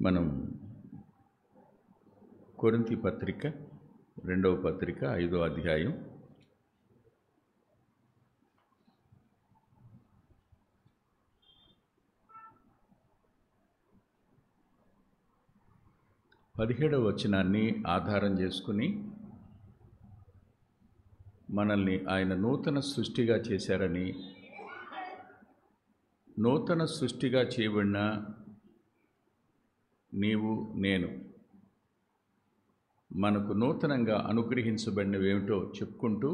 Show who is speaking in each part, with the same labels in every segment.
Speaker 1: మనం కొరింథీ పత్రిక 2వ పత్రిక 5వ అధ్యాయం 17వ వచనాన్ని ఆధారం చేసుకుని మనల్ని ఆయన నూతన సృష్టిగా చేశారని, నూతన సృష్టిగా చేయబడిన నీవు నేను మనకు నూతనంగా అనుగ్రహించబడినవేమిటో చెప్పుకుంటూ,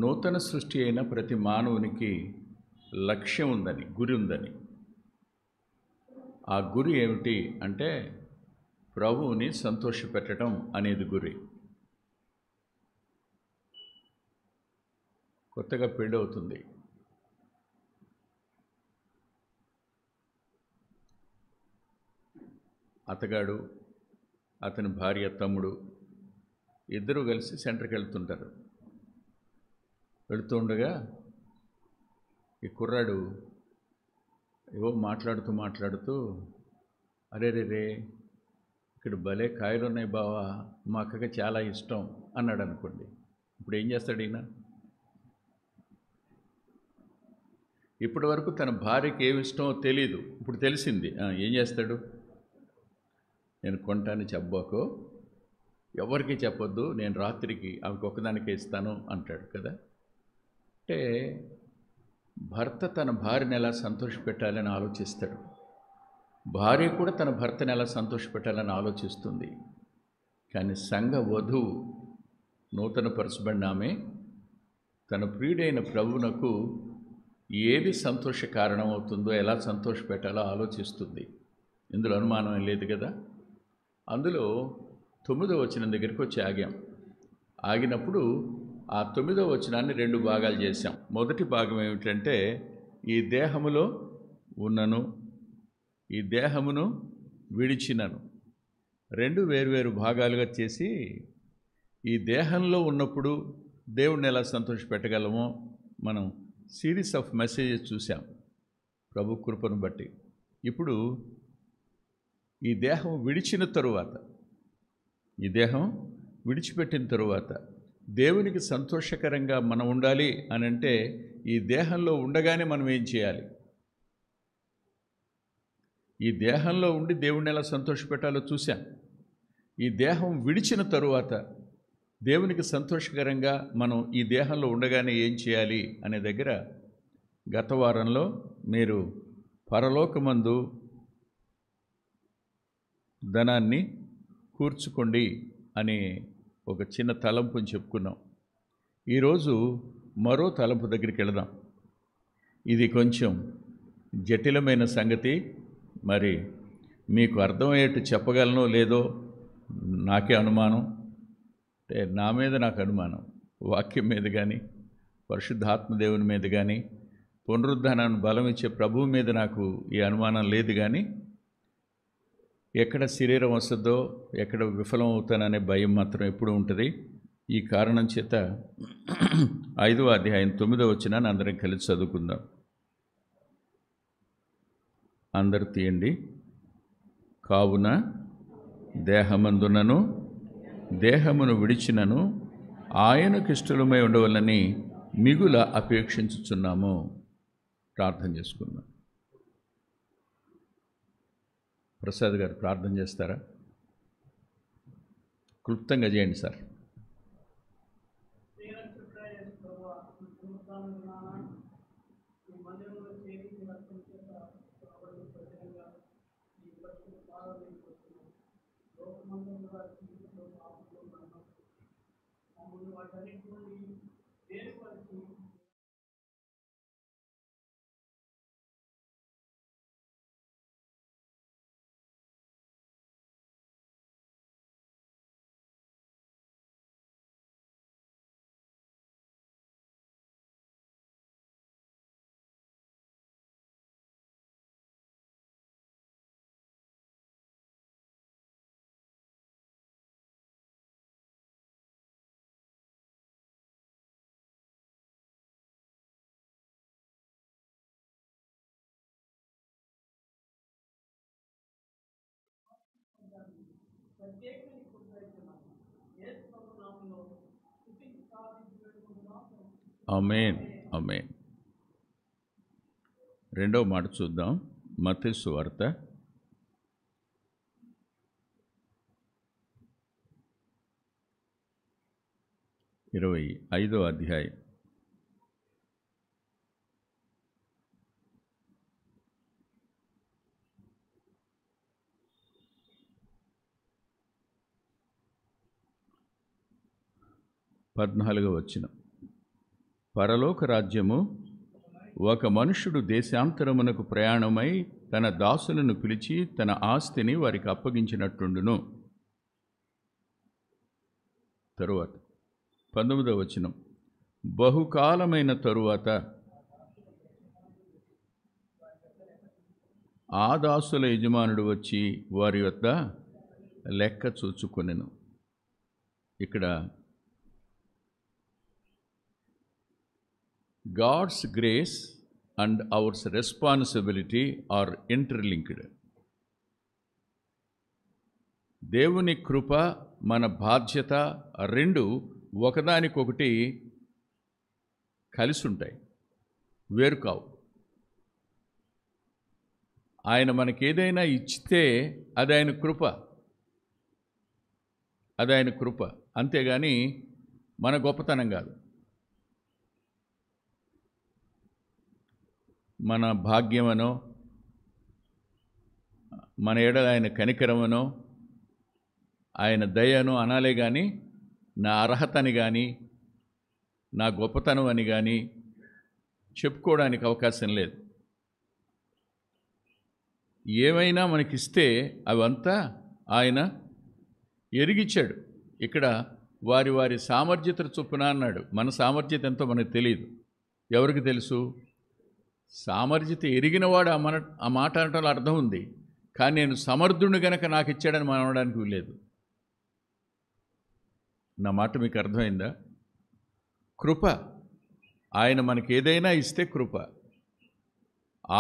Speaker 1: నూతన సృష్టి అయిన ప్రతి మానవునికి లక్ష్యం ఉందని, గురి ఉందని. ఆ గురి ఏమిటి అంటే ప్రభువుని సంతోషపెట్టడం అనేది గురి. కొత్తగా పెళ్ళి అవుతుంది, అతగాడు అతని భార్య తమ్ముడు ఇద్దరూ కలిసి సెంటర్కి వెళ్తుంటారు. వెళుతూ ఉండగా ఈ కుర్రాడు ఏవో మాట్లాడుతూ అరే రే ఇక్కడ భలే కాయలు ఉన్నాయి బావా, మా అక్కకి చాలా ఇష్టం అన్నాడు అనుకోండి. ఇప్పుడు ఏం చేస్తాడు ఈయన? ఇప్పటి వరకు తన భార్యకి ఏమి ఇష్టమో తెలియదు, ఇప్పుడు తెలిసింది. ఏం చేస్తాడు? నేను కొంటాను చెప్పబోకు, ఎవరికి చెప్పొద్దు, నేను రాత్రికి ఆమెకు ఒక్కదానికే ఇస్తాను అంటాడు కదా. అంటే భర్త తన భార్యను ఎలా సంతోషపెట్టాలని ఆలోచిస్తాడు, భార్య కూడా తన భర్తను ఎలా సంతోషపెట్టాలని ఆలోచిస్తుంది. కానీ సంఘ వధువు, నూతన పరచబడిన ఆమె తన ప్రియుడైన ప్రభువునకు ఏది సంతోష కారణం అవుతుందో, ఎలా సంతోషపెట్టాలో ఆలోచిస్తుంది. ఇందులో అనుమానం లేదు కదా. అందులో 9వ వచనం దగ్గరికి వచ్చి ఆగినప్పుడు ఆ 9వ వచనాన్ని 2 భాగాలు చేశాం. మొదటి భాగం ఏమిటంటే, ఈ దేహములో ఉన్నను, ఈ దేహమును విడిచినను. 2 వేర్వేరు భాగాలుగా చేసి, ఈ దేహంలో ఉన్నప్పుడు దేవుణ్ణి ఎలా సంతోషపెట్టగలమో మనం సిరీస్ ఆఫ్ మెసేజెస్ చూసాం ప్రభు కృపను బట్టి. ఇప్పుడు ఈ దేహం విడిచిన తరువాత, ఈ దేహం విడిచిపెట్టిన తరువాత దేవునికి సంతోషకరంగా మనం ఉండాలి అని అంటే, ఈ దేహంలో ఉండగానే మనం ఏం చేయాలి? ఈ దేహంలో ఉండి దేవుణ్ణి ఎలా సంతోషపెట్టాలో చూశాం. ఈ దేహం విడిచిన తరువాత దేవునికి సంతోషకరంగా మనం ఈ దేహంలో ఉండగానే ఏం చేయాలి అనే దగ్గర గత వారంలో మీరు పరలోకమందు ధనాన్ని కూర్చుకోండి అనే ఒక చిన్న తలంపుని చెప్పుకున్నాం. ఈరోజు మరో తలంపు దగ్గరికి వెళదాం. ఇది కొంచెం జటిలమైన సంగతి, మరి మీకు అర్థమయ్యేట్టు చెప్పగలనో లేదో నాకే అనుమానం. అంటే నా మీద నాకు అనుమానం, వాక్యం మీద కానీ, పరిశుద్ధాత్మ దేవుని మీద కానీ, పునరుద్ధానాన్ని బలం ఇచ్చే ప్రభువు మీద నాకు ఈ అనుమానం లేదు. కానీ ఎక్కడ శరీరం వస్తుందో, ఎక్కడ విఫలం అవుతాననే భయం మాత్రం ఎప్పుడు ఉంటుంది. ఈ కారణం చేత 5వ అధ్యాయం 9వ వచనాన్ని అందరం కలిసి చదువుకుందాం. అందరు తీయండి. కావున దేహమందునను దేహమును విడిచినను ఆయనకు ఇష్టలమై ఉండవలని మిగుల అపేక్షించుచున్నాము. ప్రార్థన చేసుకుందాం. ప్రసాద్ గారు ప్రార్థన చేస్తారా? క్లుప్తంగా చేయండి సార్. ఆమేన్, ఆమేన్. రెండవ మాట చూద్దాం. మత్తయి సువార్త 25వ అధ్యాయం. వచనం. పరలోక రాజ్యము ఒక మనుష్యుడు దేశాంతరమునకు ప్రయాణమై తన దాసులను పిలిచి తన ఆస్తిని వారికి అప్పగించినట్టుండును. తరువాత 19వ వచనం. బహుకాలమైన తరువాత ఆ దాసుల యజమానుడు వచ్చి వారి వద్ద లెక్క చూచుకొనెను. ఇక్కడ God's grace and our responsibility are interlinked. దేవుని కృప, మన బాధ్యత రెండు ఒకదానికొకటి కలిసి ఉంటాయి, వేరు కావు. ఆయన మనకేదైనా ఇచ్చితే అది ఆయన కృప, అది ఆయన కృప, అంతేగాని మన గొప్పతనం కాదు. మన భాగ్యమనో మన ఎడల ఆయన కనికరమనో ఆయన దయను అనాలే కానీ నా అర్హతని కానీ నా గొప్పతనం అని కానీ చెప్పుకోవడానికి అవకాశం లేదు. ఏమైనా మనకిస్తే అవంతా ఆయన ఎరిగిచ్చాడు. ఇక్కడ వారి వారి సామర్థ్యత చొప్పున అన్నాడు. మన సామర్థ్యత ఎంతో మనకు తెలియదు. ఎవరికి తెలుసు? సామర్థ్యత ఎరిగినవాడు ఆ మాట అనటంలో అర్థం ఉంది. కానీ నేను సమర్థుడిని గనక నాకు ఇచ్చాడని మనం అనడానికి వీల్లేదు. నా మాట మీకు అర్థమైందా? కృప, ఆయన మనకి ఏదైనా ఇస్తే కృప.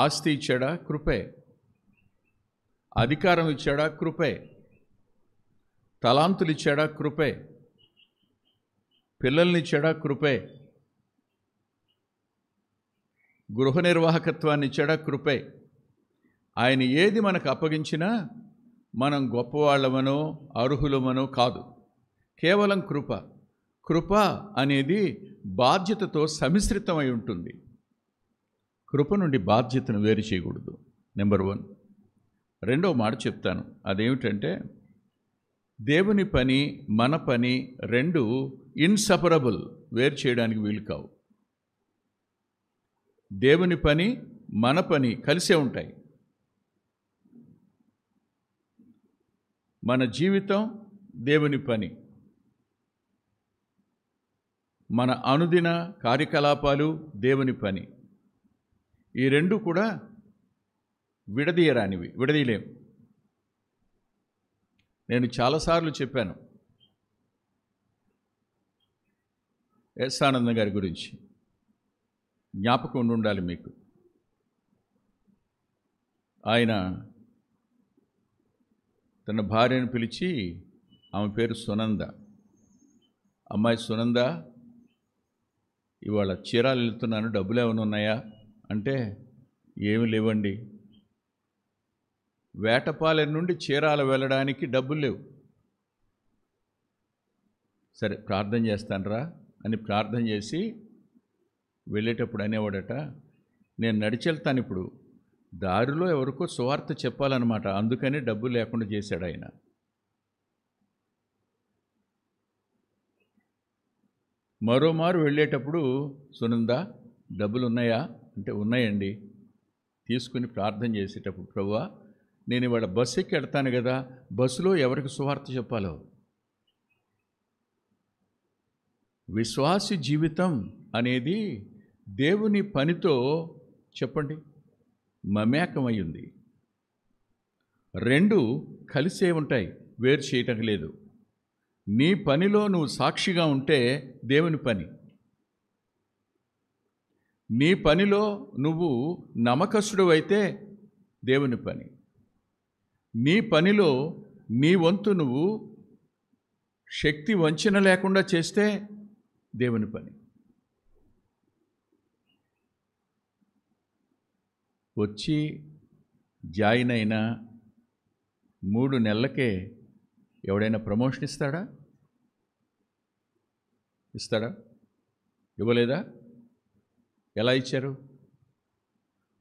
Speaker 1: ఆస్తి ఇచ్చాడా? కృపే. అధికారం ఇచ్చాడా? కృపే. తలాంతులు ఇచ్చాడా? కృపే. పిల్లల్ని ఇచ్చాడా? కృపే. గృహ నిర్వాహకత్వాన్ని ఇచ్చాడా? కృపే. ఆయన ఏది మనకు అప్పగించినా మనం గొప్పవాళ్ళమనో అర్హులమనో కాదు, కేవలం కృప. కృప అనేది బాధ్యతతో సమిశ్రితమై ఉంటుంది. కృప నుండి బాధ్యతను వేరు చేయకూడదు. నెంబర్ 1. రెండవ మాట చెప్తాను. అదేమిటంటే దేవుని పని మన పని రెండు ఇన్సపరబుల్, వేరు చేయడానికి వీలు కావు. దేవుని పని మన పని కలిసే ఉంటాయి. మన జీవితం దేవుని పని, మన అనుదిన కార్యకలాపాలు దేవుని పని. ఈ రెండు కూడా విడదీయరానివి, విడదీయలేం. నేను చాలాసార్లు చెప్పాను ఎస్ ఆనందం గారి గురించి. జ్ఞాపకం ఉండాలి మీకు. ఆయన తన భార్యను పిలిచి, ఆమె పేరు సునంద, అమ్మాయి సునంద, ఇవాళ చీరాలు వెళ్తున్నాను, డబ్బులు ఏమైనా ఉన్నాయా అంటే ఏమి లేవండి. వేటపాలెం నుండి చీరాల వెళ్ళడానికి డబ్బులు లేవు. సరే ప్రార్థన చేస్తానరా అని ప్రార్థన చేసి వెళ్ళేటప్పుడు అనేవాడట, నేను నడిచెళ్తాను, ఇప్పుడు దారిలో ఎవరికో సువార్త చెప్పాలన్నమాట, అందుకని డబ్బులు లేకుండా చేశాడు ఆయన. మరోమారు వెళ్ళేటప్పుడు, సునంద డబ్బులు ఉన్నాయా అంటే ఉన్నాయండి. తీసుకుని ప్రార్థన చేసేటప్పుడు, ప్రభువా నేను ఇవాళ బస్సు ఎక్కి వెళ్తాను కదా, బస్సులో ఎవరికి సువార్త చెప్పాలో. విశ్వాసి జీవితం అనేది దేవుని పనితో చెప్పండి మమేకమై ఉంది. రెండు కలిసే ఉంటాయి, వేరు చేయటం లేదు. నీ పనిలో నువ్వు సాక్షిగా ఉంటే దేవుని పని, నీ పనిలో నువ్వు నమ్మకస్తుడు అయితే దేవుని పని, నీ పనిలో నీ వంతు నువ్వు శక్తి వంచన లేకుండా చేస్తే దేవుని పని. వచ్చి జాయిన్ అయిన 3 నెలలకే ఎవడైనా ప్రమోషన్ ఇస్తాడా? ఇవ్వలేదా? ఎలా ఇచ్చారు?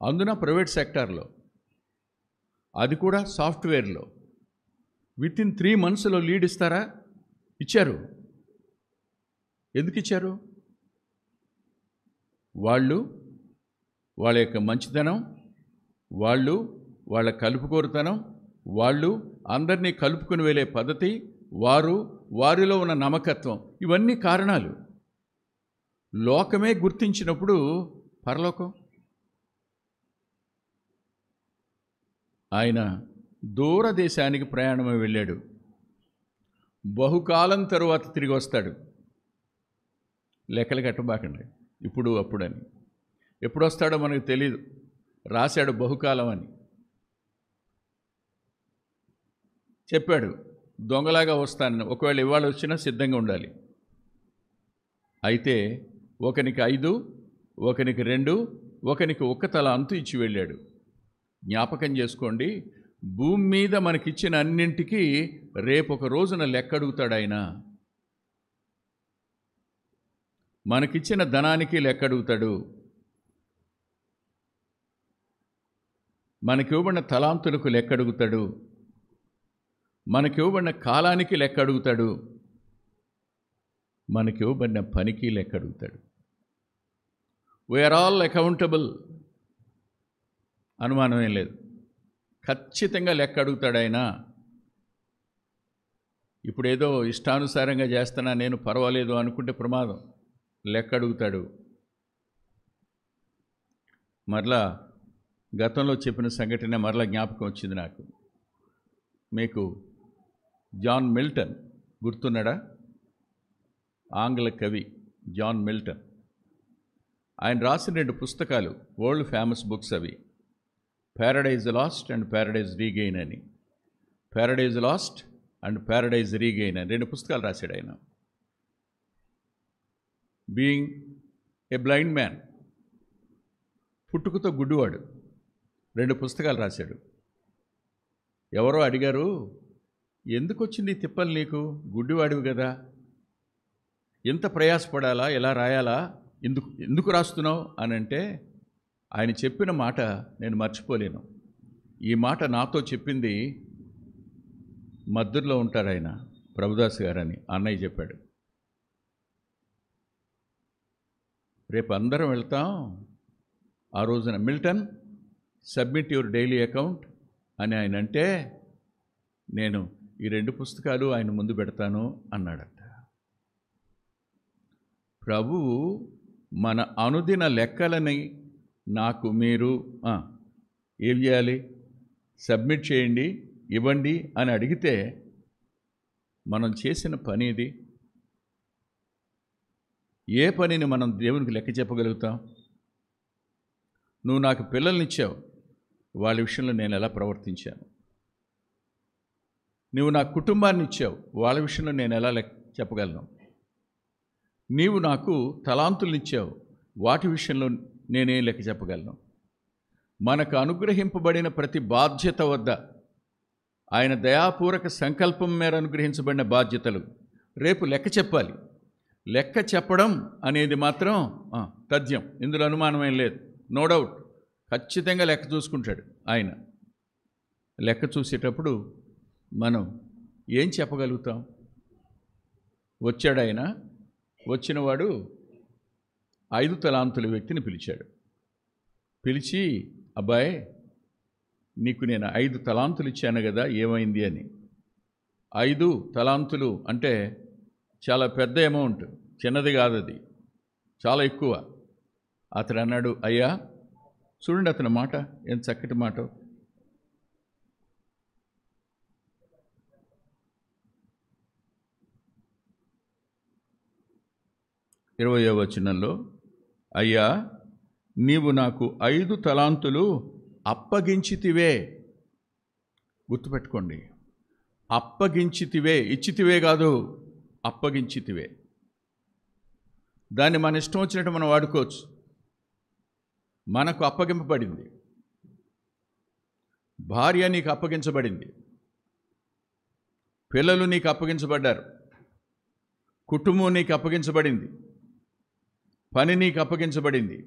Speaker 1: అందున ప్రైవేట్ సెక్టార్లో, అది కూడా సాఫ్ట్వేర్లో వితిన్ 3 monthsలో లీడ్ ఇస్తారా? ఇచ్చారు. ఎందుకు ఇచ్చారు? వాళ్ళ యొక్క మంచితనం, వాళ్ళ కలుపుకోరుతనం, అందరినీ కలుపుకుని వెళ్ళే పద్ధతి, వారిలో ఉన్న నమ్మకత్వం, ఇవన్నీ కారణాలు. లోకమే గుర్తించినప్పుడు పరలోకం. ఆయన దూరదేశానికి ప్రయాణమై వెళ్ళాడు. బహుకాలం తరువాత తిరిగి వస్తాడు. లెక్కలు కట్టబాకండి, ఇప్పుడు అప్పుడని. ఎప్పుడు వస్తాడో మనకు తెలియదు. రాశాడు బహుకాలం అని చెప్పాడు. దొంగలాగా వస్తానని. ఒకవేళ ఇవాళ వచ్చినా సిద్ధంగా ఉండాలి. అయితే ఒకనికి 5, ఒకనికి 2, ఒకనికి 1 తల అంతు ఇచ్చి వెళ్ళాడు. జ్ఞాపకం చేసుకోండి, భూమి మీద మనకిచ్చిన అన్నింటికీ రేపొక రోజున లెక్క అడుగుతాడు ఆయన. మనకిచ్చిన ధనానికి లెక్క అడుగుతాడు, మనకివ్వబడిన తలాంతులకు లెక్క అడుగుతాడు, మనకివ్వబడిన కాలానికి లెక్క అడుగుతాడు, మనకివ్వబడిన పనికి లెక్క అడుగుతాడు. వీఆర్ ఆల్ అకౌంటబుల్, అనుమానమేం లేదు. ఖచ్చితంగా లెక్క అడుగుతాడు ఆయన. ఇప్పుడేదో ఇష్టానుసారంగా చేస్తున్నా, నేను పర్వాలేదు అనుకుంటే ప్రమాదం. లెక్క అడుగుతాడు. మరలా గతంలో చెప్పిన సంఘటన మరలా జ్ఞాపకం వచ్చింది నాకు. మీకు జాన్ మిల్టన్ గుర్తున్నాడా? ఆంగ్ల కవి జాన్ మిల్టన్. ఆయన రాసిన 2 పుస్తకాలు వరల్డ్ ఫేమస్ బుక్స్. అవి paradise lost and paradise regain అని. Paradise lost and paradise regain అని 2 పుస్తకాలు రాశాడు ఆయన. బీయింగ్ ఏ బ్లైండ్ మ్యాన్, పుట్టుకతో గుడ్డివాడు, 2 పుస్తకాలు రాశాడు. ఎవరో అడిగారు, ఎందుకు వచ్చింది తిప్పలు నీకు, గుడ్డివాడివి కదా, ఎంత ప్రయాసపడాలా, ఎలా రాయాలా, ఎందుకు రాస్తున్నావు అని అంటే, ఆయన చెప్పిన మాట నేను మర్చిపోలేను. ఈ మాట నాతో చెప్పింది మద్దూరులో ఉంటాడు ఆయన, ప్రభుదాస్ గారని అన్నయ్య చెప్పాడు. రేపు అందరం వెళ్తాం. ఆ రోజున Milton submit your daily account అని ఆయన అంటే, నేను ఈ 2 పుస్తకాలు ఆయన ముందు పెడతాను అన్నాడట. ప్రభువు మన అనుదిన లెక్కలని నాకు మీరు ఏం చేయాలి, సబ్మిట్ చేయండి, ఇవ్వండి అని అడిగితే మనం చేసిన పని ఇది. ఏ పనిని మనం దేవునికి లెక్క చెప్పగలుగుతాం? నువ్వు నాకు పిల్లల్నిచ్చావు, వాళ్ళ విషయంలో నేను ఎలా ప్రవర్తించాను? నువ్వు నాకు కుటుంబాన్ని ఇచ్చావు, వాళ్ళ విషయంలో నేను ఎలా లెక్క చెప్పగలను? నీవు నాకు తలాంతులనిచ్చావు, వాటి విషయంలో నేనేం లెక్క చెప్పగలను? మనకు అనుగ్రహింపబడిన ప్రతి బాధ్యత వద్ద ఆయన దయాపూర్వక సంకల్పం మేర అనుగ్రహించబడిన బాధ్యతలు రేపు లెక్క చెప్పాలి. లెక్క చెప్పడం అనేది మాత్రం తథ్యం, ఇందులో అనుమానమేం లేదు. నో డౌట్, ఖచ్చితంగా లెక్క చూసుకుంటాడు ఆయన. లెక్క చూసేటప్పుడు మనం ఏం చెప్పగలుగుతాం? వచ్చాడు ఆయన, వచ్చినవాడు 5 తలాంతుల వ్యక్తిని పిలిచాడు. పిలిచి, అబ్బాయి నీకు నేను 5 తలాంతులు ఇచ్చాను కదా, ఏమైంది అని. 5 తలాంతులు అంటే చాలా పెద్ద అమౌంట్, చిన్నది కాదు, అది చాలా ఎక్కువ. అతడు అన్నాడు, అయ్యా చూడండి అతని మాట, ఎంత చక్కటి మాట. ఇరవయో వచనంలో, అయ్యా నీవు నాకు 5 తలాంతులు అప్పగించితివే. గుర్తుపెట్టుకోండి, అప్పగించితివే, ఇచ్చితివే కాదు, అప్పగించితివే. దాన్ని మన ఇష్టం వచ్చినట్టు మనం వాడుకోవచ్చు. మనకు అప్పగింపబడింది. భార్య నీకు అప్పగించబడింది, పిల్లలు నీకు అప్పగించబడ్డారు, కుటుంబం నీకు అప్పగించబడింది, పని నీకు అప్పగించబడింది,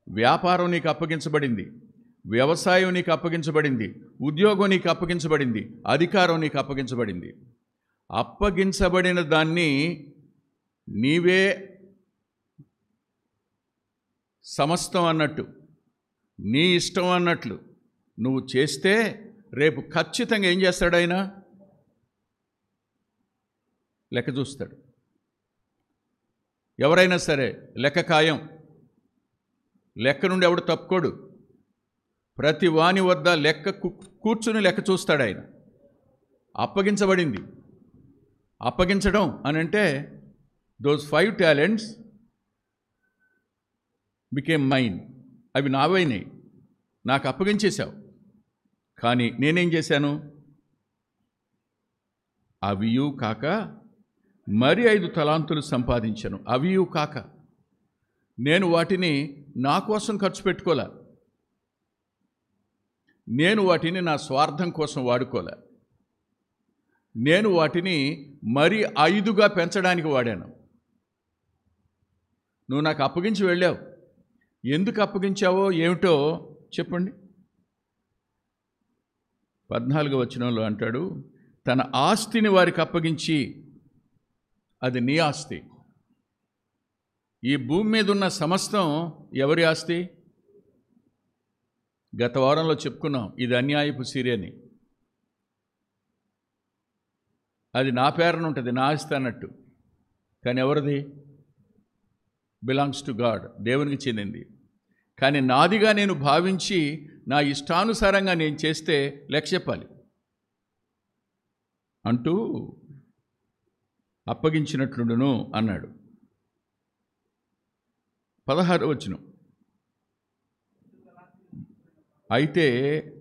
Speaker 1: వ్యాపారం నీకు అప్పగించబడింది, వ్యవసాయం నీకు అప్పగించబడింది, ఉద్యోగం నీకు అప్పగించబడింది, అధికారం నీకు అప్పగించబడింది. అప్పగించబడిన దాన్ని నీవే సమస్తం అన్నట్టు, నీ ఇష్టం అన్నట్లు నువ్వు చేస్తే రేపు ఖచ్చితంగా ఏం చేస్తాడు ఆయన? లెక్క చూస్తాడు. ఎవరైనా సరే లెక్క ఖాయం. లెక్క నుండి ఎవడు తప్పుకోడు. ప్రతి వాని వద్ద లెక్క కూర్చుని లెక్క చూస్తాడు ఆయన. అప్పగించబడింది. అప్పగించడం అని అంటే దోస్ 5 talents బికేమ్ మైన్. అవి నావైనాయి, నాకు అప్పగించేశావు. కానీ నేనేం చేశాను? అవియు కాక మరి 5 తలాంతులు సంపాదించాను. అవియు కాక నేను వాటిని నా కోసం ఖర్చు పెట్టుకోలే, నేను వాటిని నా స్వార్థం కోసం వాడుకోలే, నేను వాటిని మరి 5గా పెంచడానికి వాడాను. నువ్వు నాకు అప్పగించి వెళ్ళావు. ఎందుకు అప్పగించావో ఏమిటో చెప్పండి. 14వ వచనంలో అంటాడు, తన ఆస్తిని వారికి అప్పగించి, అది నీ ఆస్తి. ఈ భూమి మీద ఉన్న సమస్తం ఎవరి ఆస్తి? గత వారంలో చెప్పుకున్నాం, ఇది అన్యాయపు సిరి అని. అది నా పేరున ఉంటుంది, నా ఆస్తి అన్నట్టు. కానీ ఎవరిది? బిలాంగ్స్ టు గాడ్, దేవునికి చెందింది. కానీ నాదిగా నేను భావించి నా ఇష్టానుసారంగా నేను చేస్తే లెక్క చెప్పాలి అంటూ అప్పగించినట్లుండును అన్నాడు. 16వ వచనం, అయితే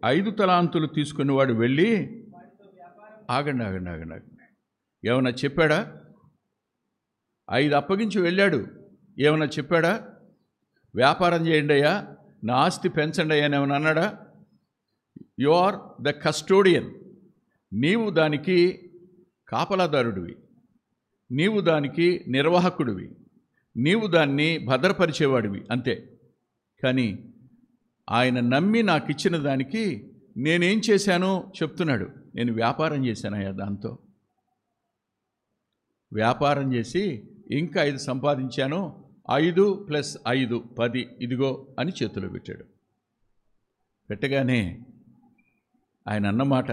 Speaker 1: 5 తలాంతులు తీసుకునేవాడు వెళ్ళి, ఆగండి, ఏమన్నా చెప్పాడా? 5 అప్పగించి వెళ్ళాడు, ఏమన్నా చెప్పాడా? వ్యాపారం చేయండి అయ్యా, నా ఆస్తి పెంచండి అయ్యా అని ఏమన్నా అన్నాడా? You are the custodian. నీవు దానికి కాపలాదారుడివి, నీవు దానికి నిర్వాహకుడివి, నీవు దాన్ని భద్రపరిచేవాడివి అంతే. కానీ ఆయన నమ్మి నాకు ఇచ్చిన దానికి నేనేం చేశానో చెప్తున్నాడు. నేను వ్యాపారం చేశానయ్యా, దాంతో వ్యాపారం చేసి ఇంకా 5 సంపాదించాను, 5 + 5 10, ఇదిగో అని చేతిలో పెట్టాడు. పెట్టగానే ఆయన అన్నమాట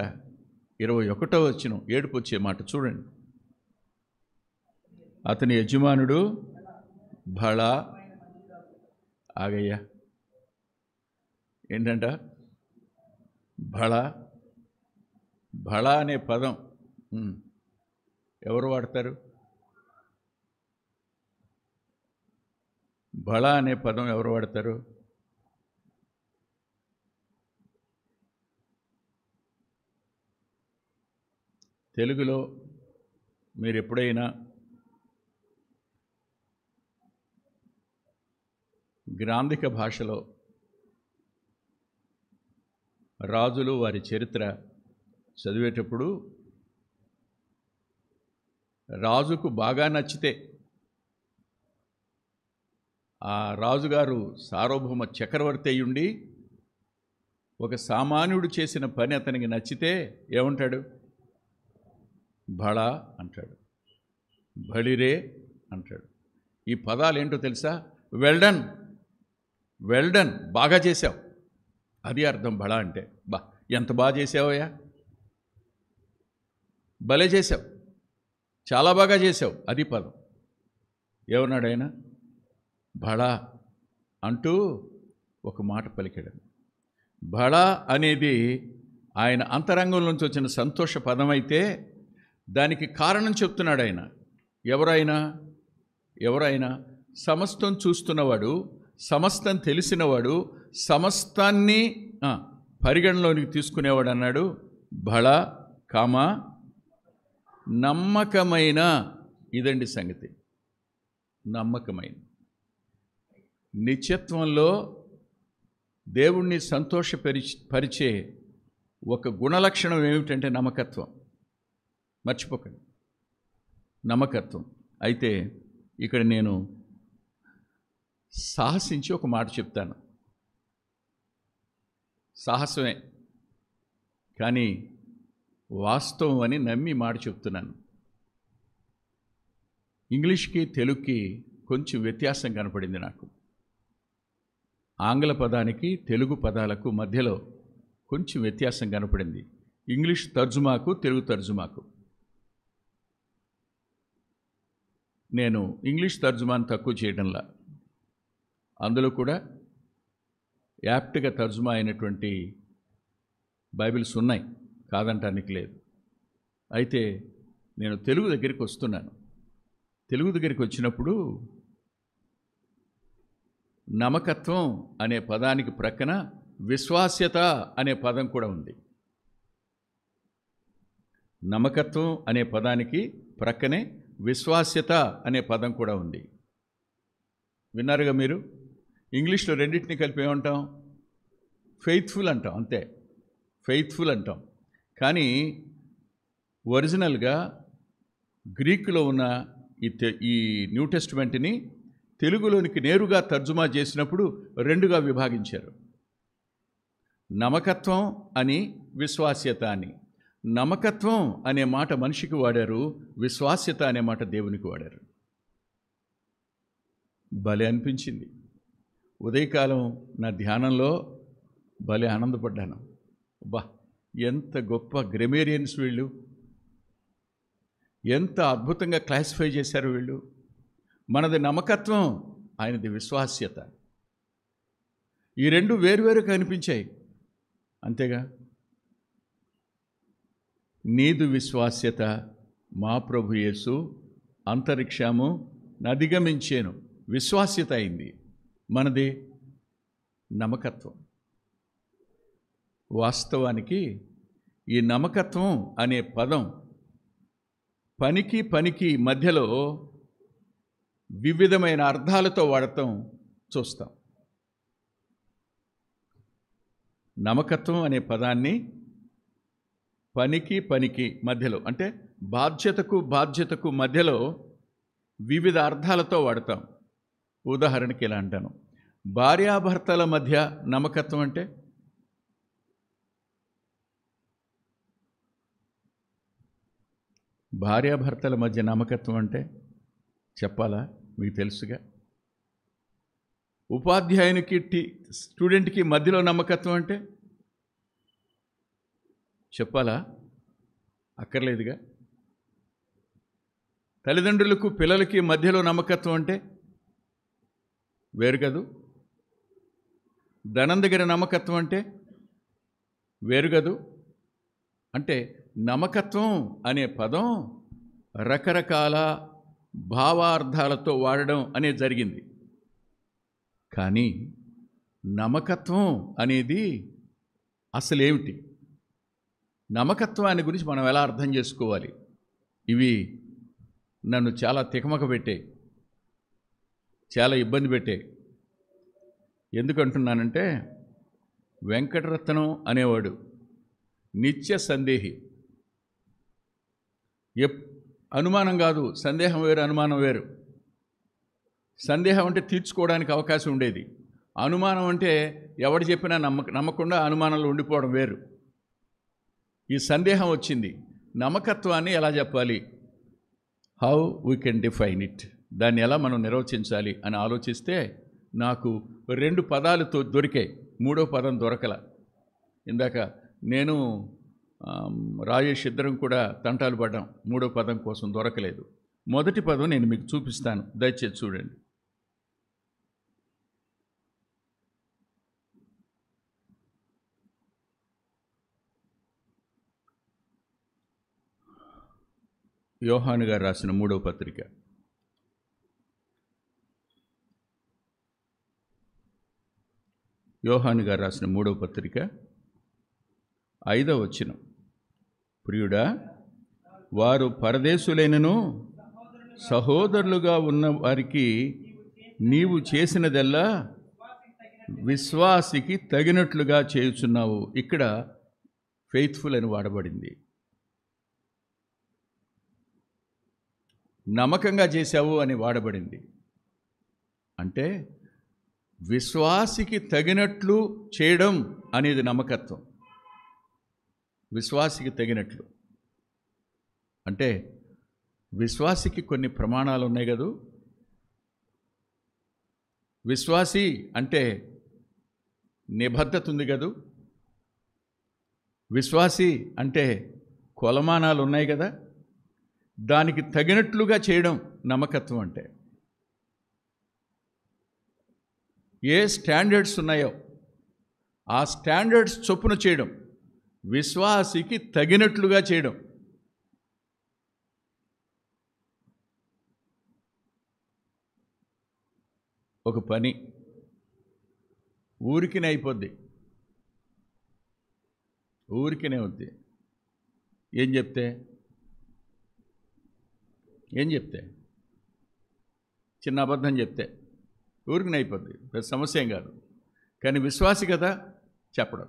Speaker 1: 21వ వచనం, ఏడుపు వచ్చే మాట చూడండి. అతని యజమానుడు భళా, ఆగయ్యా, ఏంటంట? భళా అనే పదం ఎవరు వాడతారు? భళా అనే పదం ఎవరు వాడతారు? తెలుగులో మీరు ఎప్పుడైనా గ్రాంధిక భాషలో రాజులు వారి చరిత్ర చదివేటప్పుడు రాజుకు బాగా నచ్చితే ఆ రాజుగారు సార్వభౌమ చక్రవర్తి అయ్యుండి ఒక సామాన్యుడు చేసిన పని అతనికి నచ్చితే ఏమంటాడు? భళా అంటాడు, బళిరే అంటాడు. ఈ పదాలు ఏంటో తెలుసా? వెల్డన్, బాగా చేశావు, అది అర్థం భళా అంటే. ఎంత బాగా చేసావయ్యా, భలే చేసావు, చాలా బాగా చేసావు, అది పదం. ఏమన్నాడు ఆయన? భళా అంటూ ఒక మాట పలికాడు. భళా అనేది ఆయన అంతరంగం నుంచి వచ్చిన సంతోష పదం అయితే దానికి కారణం చెప్తున్నాడు ఆయన. ఎవరైనా సమస్తం చూస్తున్నవాడు, సమస్తం తెలిసినవాడు, సమస్తాన్ని పరిగణలోనికి తీసుకునేవాడు అన్నాడు. భళా కామా నమ్మకమైన, ఇదండి సంగతి. నమ్మకమైన నిత్యత్వంలో దేవుణ్ణి సంతోషపరిచే ఒక గుణలక్షణం ఏమిటంటే నమ్మకత్వం. మర్చిపోకండి, నమ్మకత్వం. అయితే ఇక్కడ నేను సాహసించి ఒక మాట చెప్తాను. సాహసమే కానీ వాస్తవం అని నమ్మి మాట చెప్తున్నాను. ఇంగ్లీష్కి తెలుగుకి కొంచెం వ్యత్యాసం కనపడింది నాకు. ఆంగ్ల పదానికి తెలుగు పదాలకు మధ్యలో కొంచెం వ్యత్యాసం కనపడింది. ఇంగ్లీష్ తర్జుమాకు తెలుగు తర్జుమాకు. నేను ఇంగ్లీష్ తర్జుమాను తక్కువ చేయడంలా, అందులో కూడా యాప్ట్గా తర్జుమా అయినటువంటి బైబిల్స్ ఉన్నాయి, కాదంటానికి లేదు. అయితే నేను తెలుగు దగ్గరికి వస్తున్నాను. తెలుగు దగ్గరికి వచ్చినప్పుడు నమ్మకత్వం అనే పదానికి ప్రక్కన విశ్వాస్యత అనే పదం కూడా ఉంది. నమ్మకత్వం అనే పదానికి ప్రక్కనే విశ్వాస్యత అనే పదం కూడా ఉంది. విన్నారుగా మీరు? ఇంగ్లీష్లో రెండింటిని కలిపి ఏమంటాం? ఫెయిత్ఫుల్ అంటాం, అంతే. ఫెయిత్ఫుల్ అంటాం. కానీ ఒరిజినల్గా గ్రీకులో ఉన్న ఈ న్యూ టెస్టిమెంట్ని తెలుగులోనికి నేరుగా తర్జుమా చేసినప్పుడు రెండుగా విభాగించారు. నమ్మకత్వం అని, విశ్వాస్యత అని. నమ్మకత్వం అనే మాట మనిషికి వాడారు, విశ్వాస్యత అనే మాట దేవునికి వాడారు. భలే అనిపించింది. ఉదయకాలం నా ధ్యానంలో భలే ఆనందపడ్డాను. అబ్బా, ఎంత గొప్ప గ్రామేరియన్స్ వీళ్ళు, ఎంత అద్భుతంగా క్లాసిఫై చేశారు వీళ్ళు. మనది నమ్మకత్వం, ఆయనది విశ్వాస్యత. ఈ రెండు వేరువేరు కనిపించాయి, అంతేగా? నీదు విశ్వాస్యత మా ప్రభు యేసు అంతరిక్షము నదిగమించేను, విశ్వాస్యత అయింది. మనది నమ్మకత్వం. వాస్తవానికి ఈ నమ్మకత్వం అనే పదం పనికి మధ్యలో వివిధమైన అర్థాలతో వాడటం చూస్తాం. నమ్మకత్వం అనే పదాన్ని పనికి మధ్యలో, అంటే బాధ్యతకు మధ్యలో వివిధ అర్థాలతో వాడతాం. ఉదాహరణకి ఇలా అంటాను, భార్యాభర్తల మధ్య నమ్మకత్వం అంటే భార్యాభర్తల మధ్య నమ్మకత్వం అంటే చెప్పాలా? మీకు తెలుసుగా. ఉపాధ్యాయునికి స్టూడెంట్కి మధ్యలో నమ్మకత్వం అంటే చెప్పాలా? అక్కర్లేదుగా. తల్లిదండ్రులకు పిల్లలకి మధ్యలో నమ్మకత్వం అంటే వేరు కదూ. ధనం దగ్గర నమ్మకత్వం అంటే వేరు కదూ. అంటే నమ్మకత్వం అనే పదం రకరకాల భావార్థాలతో వాడడం అనేది జరిగింది. కానీ నమ్మకత్వం అనేది అసలేమిటి? నమ్మకత్వాన్ని గురించి మనం ఎలా అర్థం చేసుకోవాలి? ఇవి నన్ను చాలా తికమక పెట్టాయి, చాలా ఇబ్బంది పెట్టాయి. ఎందుకంటున్నానంటే, వెంకటరత్నం అనేవాడు నిత్య సందేహి. అనుమానం కాదు, సందేహం వేరు, అనుమానం వేరు. సందేహం అంటే తీర్చుకోవడానికి అవకాశం ఉండేది. అనుమానం అంటే ఎవడు చెప్పినా నమ్మకుండా అనుమానంలో ఉండిపోవడం వేరు. ఈ సందేహం వచ్చింది. నమ్మకత్వాన్ని ఎలా చెప్పాలి? How we can define it, దాన్ని ఎలా మనం నిర్వచించాలి అని ఆలోచిస్తే నాకు 2 పదాలతో దొరికాయి. 3వ పదం దొరకల. ఇందాక నేను రాజేష్ ఇద్దరం కూడా తంటాలు పడ్డాం, 3వ పదం కోసం దొరకలేదు. మొదటి పదం నేను మీకు చూపిస్తాను, దయచేసి చూడండి. యోహాను గారు రాసిన 3వ పత్రిక, యోహాను గారు రాసిన 3వ పత్రిక 5వ వచనం. ప్రియుడా, వారు పరదేశులైనను సహోదరులుగా ఉన్న వారికి నీవు చేసినదెల్లా విశ్వాసికి తగినట్లుగా చేయుచున్నావు. ఇక్కడ ఫెయిత్ఫుల్ అని వాడబడింది. నమ్మకంగా చేశావు అని వాడబడింది. అంటే విశ్వాసికి తగినట్లు చేయడం అనేది నమ్మకత్వం. విశ్వాసికి తగినట్లు అంటే విశ్వాసికి కొన్ని ప్రమాణాలు ఉన్నాయి కదూ. విశ్వాసి అంటే నిబద్ధత ఉంది కదూ. విశ్వాసి అంటే కొలమానాలు ఉన్నాయి కదా. దానికి తగినట్లుగా చేయడం నమ్మకత్వం అంటే. ఏ స్టాండర్డ్స్ ఉన్నాయో ఆ స్టాండర్డ్స్ చొప్పున చేయడం, విశ్వాసికి తగినట్లుగా చేయడం. ఒక పని ఊరికినే అయిపోద్ది, ఊరికినే అవుద్ది. ఏం చెప్తే చిన్న అబద్ధం చెప్తే ఊరికినే అయిపోద్ది, పెద్ద సమస్య ఏం కాదు. కానీ విశ్వాసి కదా, చెప్పడం,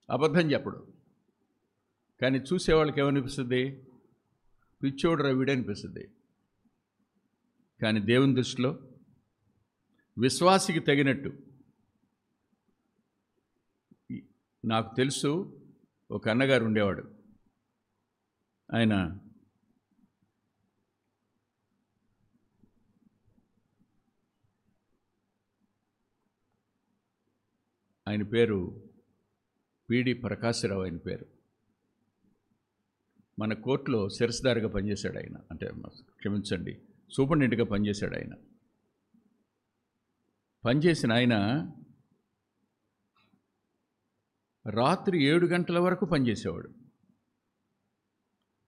Speaker 1: అబద్ధం చెప్పడం. కానీ చూసేవాళ్ళకి ఏమనిపిస్తుంది? పిచ్చోడు రవిడు అనిపిస్తుంది. కానీ దేవుని దృష్టిలో విశ్వాసికి తగినట్టు. నాకు తెలుసు, ఒక అన్నగారు ఉండేవాడు. ఆయన పేరు పిడి ప్రకాశ్రావు. ఆయన పేరు. మన కోర్టులో శిరస్దారిగా పనిచేశాడు ఆయన. అంటే క్షమించండి, సూపరింటెండెంట్గా పనిచేశాడు ఆయన. పనిచేసిన ఆయన రాత్రి 7 గంటల వరకు పనిచేసేవాడు.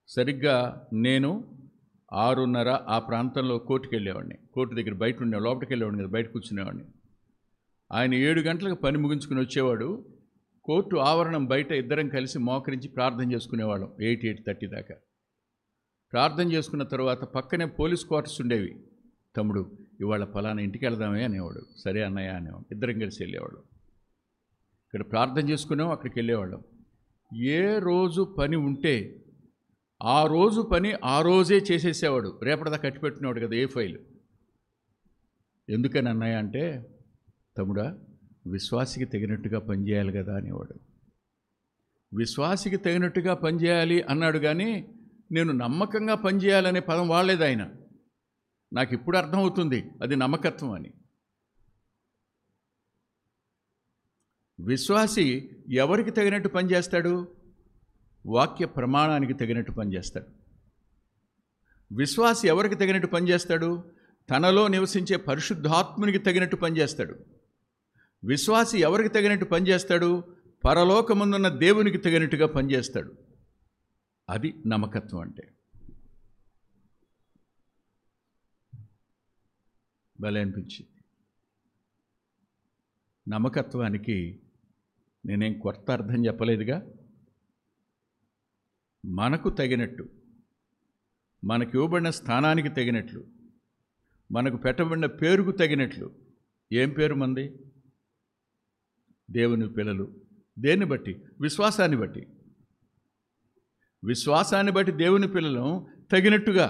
Speaker 1: సరిగ్గా నేను 6:30 ఆ ప్రాంతంలో కోర్టుకు వెళ్ళేవాడిని. కోర్టు దగ్గర బయట ఉండేవాడు, లోపలికి వెళ్ళేవాడిని కదా, బయట కూర్చునేవాడిని. ఆయన 7 గంటలకు పని ముగించుకుని వచ్చేవాడు. కోర్టు ఆవరణం బయట ఇద్దరం కలిసి మోకరించి ప్రార్థన చేసుకునేవాళ్ళం 8:30 దాకా. ప్రార్థన చేసుకున్న తర్వాత పక్కనే పోలీస్ క్వార్టర్స్ ఉండేవి. తమ్ముడు, ఇవాళ ఫలానా ఇంటికి వెళ్దామే అనేవాడు. సరే అన్నయ్య అనేవాడు. ఇద్దరం కలిసి వెళ్ళేవాడు. ఇక్కడ ప్రార్థన చేసుకునేవాం, అక్కడికి వెళ్ళేవాళ్ళం. ఏ రోజు పని ఉంటే ఆ రోజు పని ఆ రోజే చేసేసేవాడు. రేపటిదాకా కట్టిపెట్టినవాడు కదా ఏ ఫైలు. ఎందుకని అన్నయ్య అంటే, తమ్ముడా విశ్వాసికి తగినట్టుగా పనిచేయాలి కదా అనేవాడు. విశ్వాసికి తగినట్టుగా పనిచేయాలి అన్నాడు, కానీ నేను నమ్మకంగా పనిచేయాలనే పదం వాడలేదు ఆయన. నాకు ఇప్పుడు అర్థమవుతుంది అది నమ్మకత్వం అని. విశ్వాసి ఎవరికి తగినట్టు పనిచేస్తాడు? వాక్య ప్రమాణానికి తగినట్టు పనిచేస్తాడు. విశ్వాసి ఎవరికి తగినట్టు పనిచేస్తాడు? తనలో నివసించే పరిశుద్ధాత్మునికి తగినట్టు పనిచేస్తాడు. విశ్వాసి ఎవరికి తగినట్టు పనిచేస్తాడు? పరలోకమందున్న దేవునికి తగినట్టుగా పనిచేస్తాడు. అది నమ్మకత్వం అంటే. భలే అనిపించింది. నమ్మకత్వానికి నేనేం కొత్త అర్థం చెప్పలేదుగా. మనకు తగినట్టు, మనకు ఇవ్వబడిన స్థానానికి తగినట్లు, మనకు పెట్టబడిన పేరుకు తగినట్లు. ఏం పేరు మంది? దేవుని పిల్లలు. దేన్ని బట్టి? విశ్వాసాన్ని బట్టి. విశ్వాసాన్ని బట్టి దేవుని పిల్లలు తగినట్టుగా.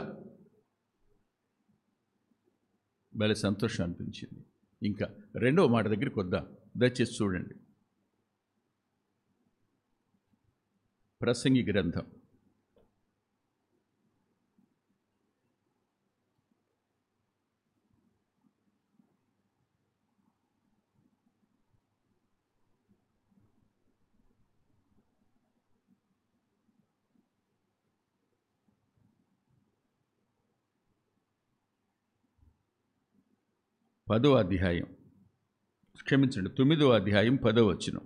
Speaker 1: భలే సంతోషం అనిపించింది. ఇంకా రెండవ మాట దగ్గరికి వద్దాం, దయచేసి చూడండి. ప్రసంగి గ్రంథం 10వ అధ్యాయం, క్షమించండి 9వ అధ్యాయం 10వ వచనం.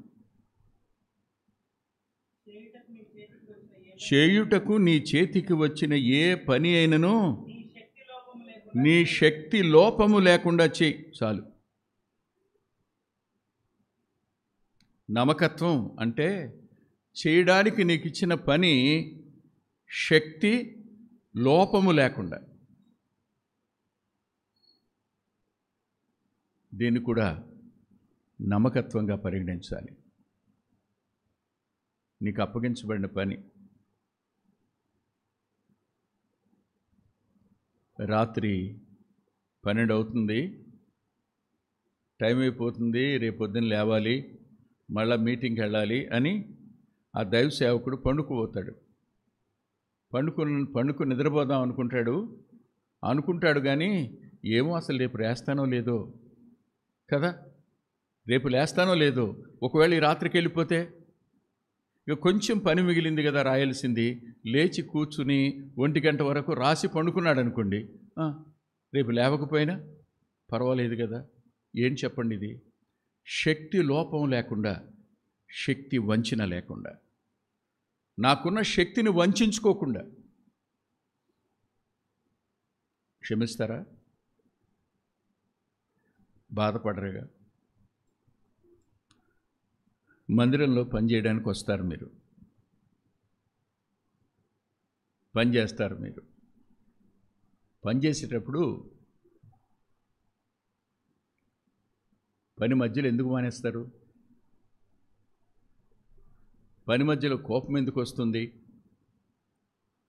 Speaker 1: చేయుటకు నీ చేతికి వచ్చిన ఏ పని అయినను నీ శక్తి లోపము లేకుండా చేయి, చాలు. నమ్మకత్వం అంటే చేయడానికి నీకు ఇచ్చిన పని శక్తి లోపము లేకుండా. దీన్ని కూడా నమ్మకత్వంగా పరిగణించాలి. నీకు అప్పగించబడిన పని రాత్రి 12 అవుతుంది, టైం అయిపోతుంది, రేపొద్దున లేవాలి, మళ్ళా మీటింగ్కి వెళ్ళాలి అని ఆ దైవ సేవకుడు పండుకుపోతాడు. పండుకు నిద్రపోదాం అనుకుంటాడు కానీ ఏమో అసలు రేపు లేస్తానో లేదో కదా, రేపు లేస్తానో లేదో, ఒకవేళ ఈ రాత్రికి వెళ్ళిపోతే ఇక కొంచెం పని మిగిలింది కదా రాయాల్సింది, లేచి కూర్చుని 1 గంట వరకు రాసి పండుకున్నాడు అనుకోండి, రేపు లేవకపోయినా పర్వాలేదు కదా. ఏం చెప్పండి ఇది? శక్తి లోపం లేకుండా, శక్తి వంచన లేకుండా, నాకున్న శక్తిని వంచుకోకుండా. క్షమిస్తారా? బాధపడరుగా? మందిరంలో పని చేయడానికి వస్తారు, మీరు పని చేస్తారు. మీరు పని చేసేటప్పుడు పని మధ్యలో ఎందుకు మానేస్తారు? పని మధ్యలో కోపం ఎందుకు వస్తుంది?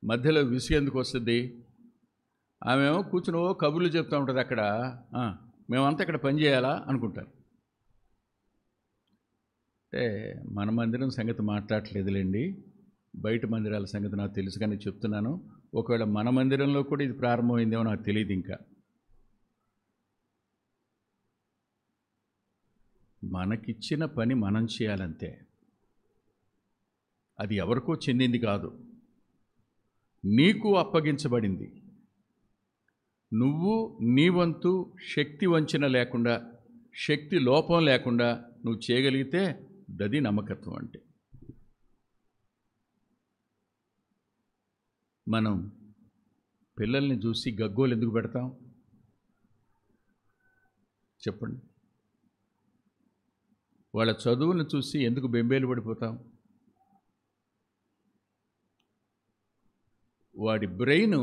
Speaker 1: మధ్యలో విసుగు ఎందుకు వస్తుంది? ఆమెమో కూర్చుని కబుర్లు చెప్తూ ఉంటుంది అక్కడ, మేమంతా ఇక్కడ పని చేయాలా అనుకుంటారు. అంటే మన మందిరం సంగతి మాట్లాడట్లేదులేండి, బయట మందిరాల సంగతి నాకు తెలుసు కానీ చెప్తున్నాను. ఒకవేళ మన మందిరంలో కూడా ఇది ప్రారంభమైందేమో నాకు తెలియదు. ఇంకా మనకిచ్చిన పని మనం చేయాలంతే. అది ఎవరికో చెందింది కాదు, నీకు అప్పగించబడింది. నువ్వు నీ వంతు శక్తి వంచన లేకుండా, శక్తి లోపం లేకుండా నువ్వు చేయగలిగితే దది నమ్మకత్వం అంటే. మనం పిల్లల్ని చూసి గగ్గోలు ఎందుకు పెడతాం చెప్పండి? వాళ్ళ చదువును చూసి ఎందుకు బెంబేలు పడిపోతాం? వాడి బ్రెయిన్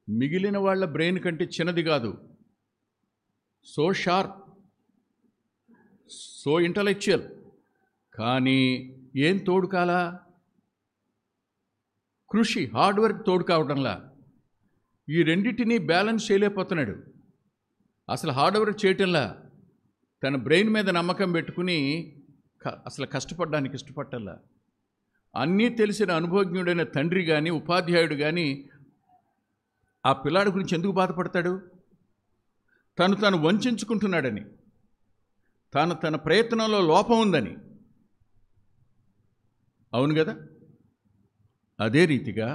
Speaker 1: మిగిలిన వాళ్ళ బ్రెయిన్ కంటే చిన్నది కాదు. సో షార్ప్, సో ఇంటలెక్చువల్, కానీ ఏం తోడు కాలా? కృషి, హార్డ్ వర్క్ తోడు కావడంలా. ఈ రెండింటినీ బ్యాలెన్స్ చేయలేకపోతున్నాడు. అసలు హార్డ్ వర్క్ చేయటంలా, తన బ్రెయిన్ మీద నమ్మకం పెట్టుకుని అసలు కష్టపడడానికి ఇష్టపడటంలా. అన్నీ తెలిసిన అనుభవజ్ఞుడైన తండ్రి కానీ, ఉపాధ్యాయుడు కానీ ఆ పిల్లాడి గురించి ఎందుకు బాధపడతాడు? తను వంచుకుంటున్నాడని, తన ప్రయత్నంలో లోపం ఉందని. అవును కదా? అదే రీతిగా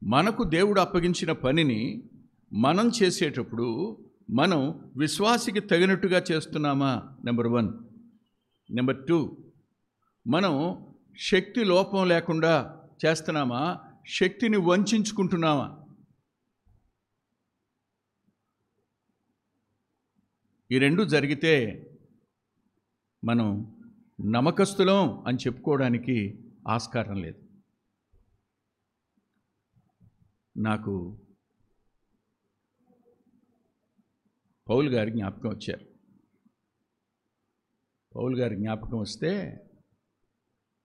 Speaker 1: మనకు దేవుడు అప్పగించిన పనిని మనం చేసేటప్పుడు మనం విశ్వాసికి తగినట్టుగా చేస్తున్నామా? నెంబర్ 1. నెంబర్ 2, మనం శక్తి లోపం లేకుండా చేస్తున్నామా? శక్తిని వంచుకుంటున్నామా? ఈ రెండు జరిగితే మనం నమ్మకస్తులం అని చెప్పుకోవడానికి ఆస్కారం లేదు. నాకు పౌలు గారి జ్ఞాపకం వచ్చారు. పౌలు గారి జ్ఞాపకం వస్తే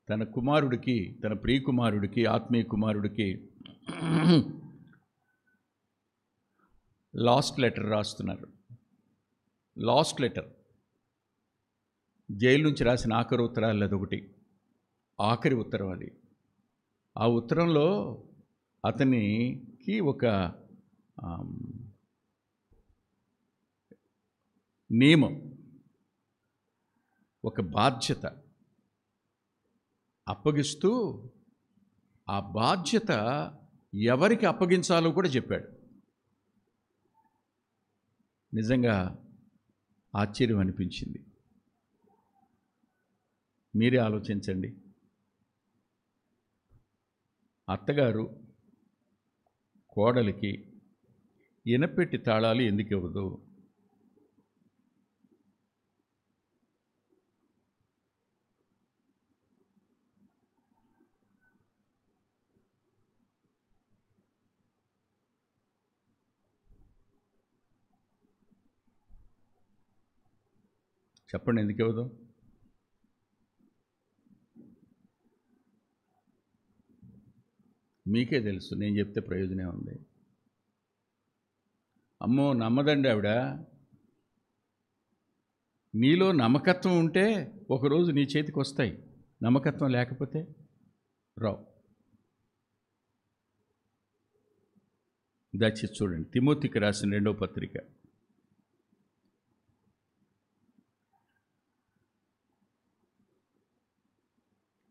Speaker 1: తన కుమారుడికి, తన ప్రియ కుమారుడికి, ఆత్మీయ కుమారుడికి లాస్ట్ లెటర్ రాస్తున్నారు. లాస్ట్ లెటర్, జైలు నుంచి రాసిన ఆఖరి ఉత్తరాలు అదొకటి, ఆఖరి ఉత్తరం అది. ఆ ఉత్తరంలో అతనికి ఒక నియమం, ఒక బాధ్యత అప్పగిస్తూ ఆ బాధ్యత ఎవరికి అప్పగించాలో కూడా చెప్పాడు. నిజంగా ఆశ్చర్యం అనిపించింది. మీరే ఆలోచించండి. అత్తగారు కోడలికి ఇనపెట్టి తాళాలు ఎందుకు ఇవ్వదు? చెప్పండి, ఎందుకు ఇవ్వదు? మీకే తెలుసు, నేను చెప్తే ప్రయోజనం ఉంది. అమ్మో నమ్మదండి ఆవిడ. నీలో నమ్మకత్వం ఉంటే ఒకరోజు నీ చేతికి వస్తాయి, నమ్మకత్వం లేకపోతే రావు. దయచేసి చూడండి, తిమోతికి రాసిన 2వ పత్రిక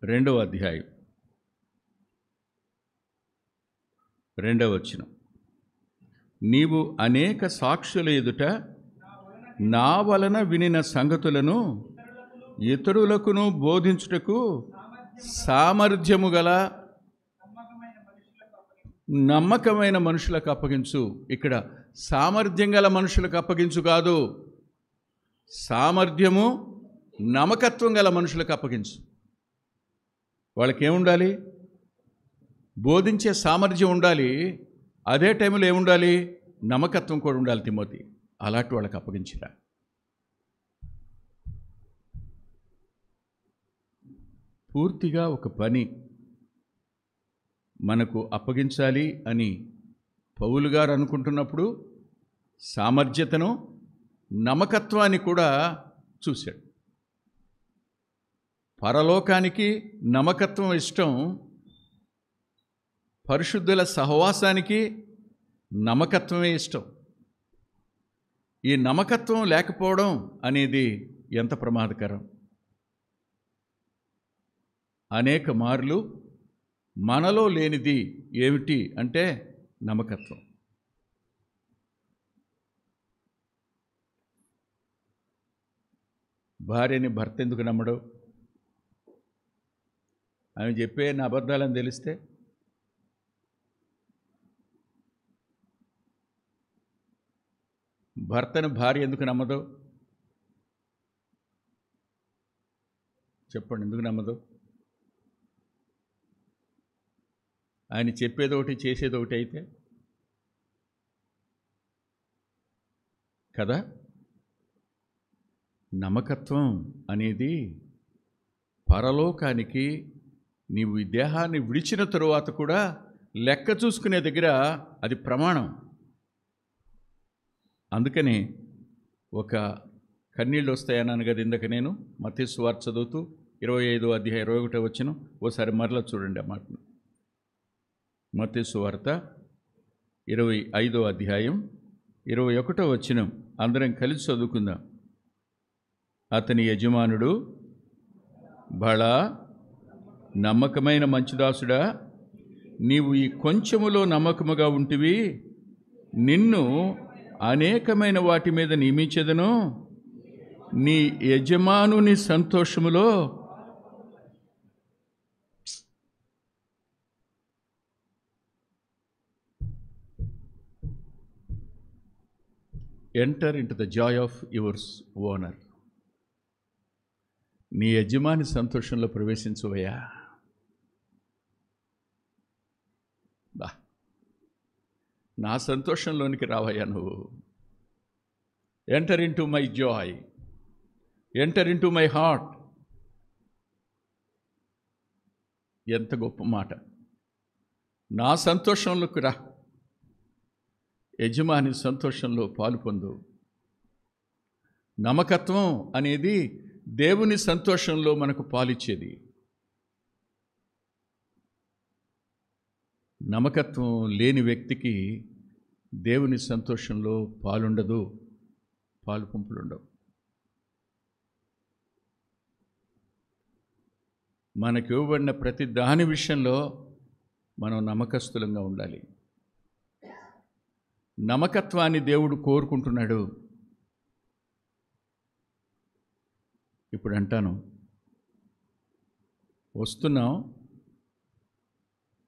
Speaker 1: 2వ అధ్యాయం 2వ వచనం. నీవు అనేక సాక్షుల ఎదుట నా వలన వినిన సంగతులను ఇతరులకును బోధించుటకు సామర్థ్యము గల నమ్మకమైన మనుషులకు అప్పగించు. ఇక్కడ సామర్థ్యం గల మనుషులకు అప్పగించు కాదు, సామర్థ్యము నమ్మకత్వం గల మనుషులకు అప్పగించు. వాళ్ళకి ఏముండాలి? బోధించే సామర్థ్యం ఉండాలి, అదే టైంలో ఏముండాలి? నమ్మకత్వం కూడా ఉండాలి. తిమోతి, అలాంటి వాళ్ళకి అప్పగించిరా. పూర్తిగా ఒక పని మనకు అప్పగించాలి అని పౌలు గారు అనుకుంటున్నప్పుడు సామర్థ్యతను నమ్మకత్వాన్ని కూడా చూశాడు. పరలోకానికి నమ్మకత్వం ఇష్టం, పరిశుద్ధుల సహవాసానికి నమ్మకత్వమే ఇష్టం. ఈ నమ్మకత్వం లేకపోవడం అనేది ఎంత ప్రమాదకరం. అనేక మార్లు మనలో లేనిది ఏమిటి అంటే నమ్మకత్వం. భార్యని భర్త ఎందుకు నమ్మడు? ఆమె చెప్పే నా అబద్ధాలని తెలిస్తే భర్తను భార్య ఎందుకు నమ్మదు? చెప్పండి, ఎందుకు నమ్మదు? ఆయన చెప్పేది ఒకటి చేసేది ఒకటి అయితే కదా. నమ్మకత్వం అనేది పరలోకానికి నీవు ఈ దేహాన్ని విడిచిన తరువాత కూడా లెక్క చూసుకునే దగ్గర అది ప్రమాణం. అందుకని ఒక కన్నీళ్ళు వస్తాయన్నాను కదా ఇందాక నేను. మత్తయి సువార్త చదువుతూ 25వ అధ్యాయం 21వ వచనం ఓసారి మరలా చూడండి ఆ మాటను. మత్తయి సువార్త 25వ అధ్యాయం 21వ వచనం అందరం కలిసి చదువుకుందాం. అతని యజమానుడు, బళా నమ్మకమైన మంచిదాసుడా, నీవు ఈ కొంచెములో నమ్మకముగా ఉంటివి, నిన్ను అనేకమైన వాటి మీద నియమించెదను, నీ యజమానుని సంతోషములో enter into the joy of yours owner. నీ యజమాని సంతోషంలో ప్రవేశించువయ్యా. నా సంతోషంలోనికి రావయ్యా నువ్వు. Enter into my joy, enter into my heart. ఎంత గొప్ప మాట! నా సంతోషంలోకి రా, యజమాని సంతోషంలో పాలు పొందు. నమ్మకత్వం అనేది దేవుని సంతోషంలో మనకు పాలిచ్చేది. నమ్మకత్వం లేని వ్యక్తికి దేవుని సంతోషంలో పాలుండదు, పాలు పంపులుండవు. మనకి ఇవ్వబడిన ప్రతి దాని విషయంలో మనం నమ్మకస్తులంగా ఉండాలి. నమ్మకత్వాన్ని దేవుడు కోరుకుంటున్నాడు. ఇప్పుడు అంటాను, వస్తున్నాం,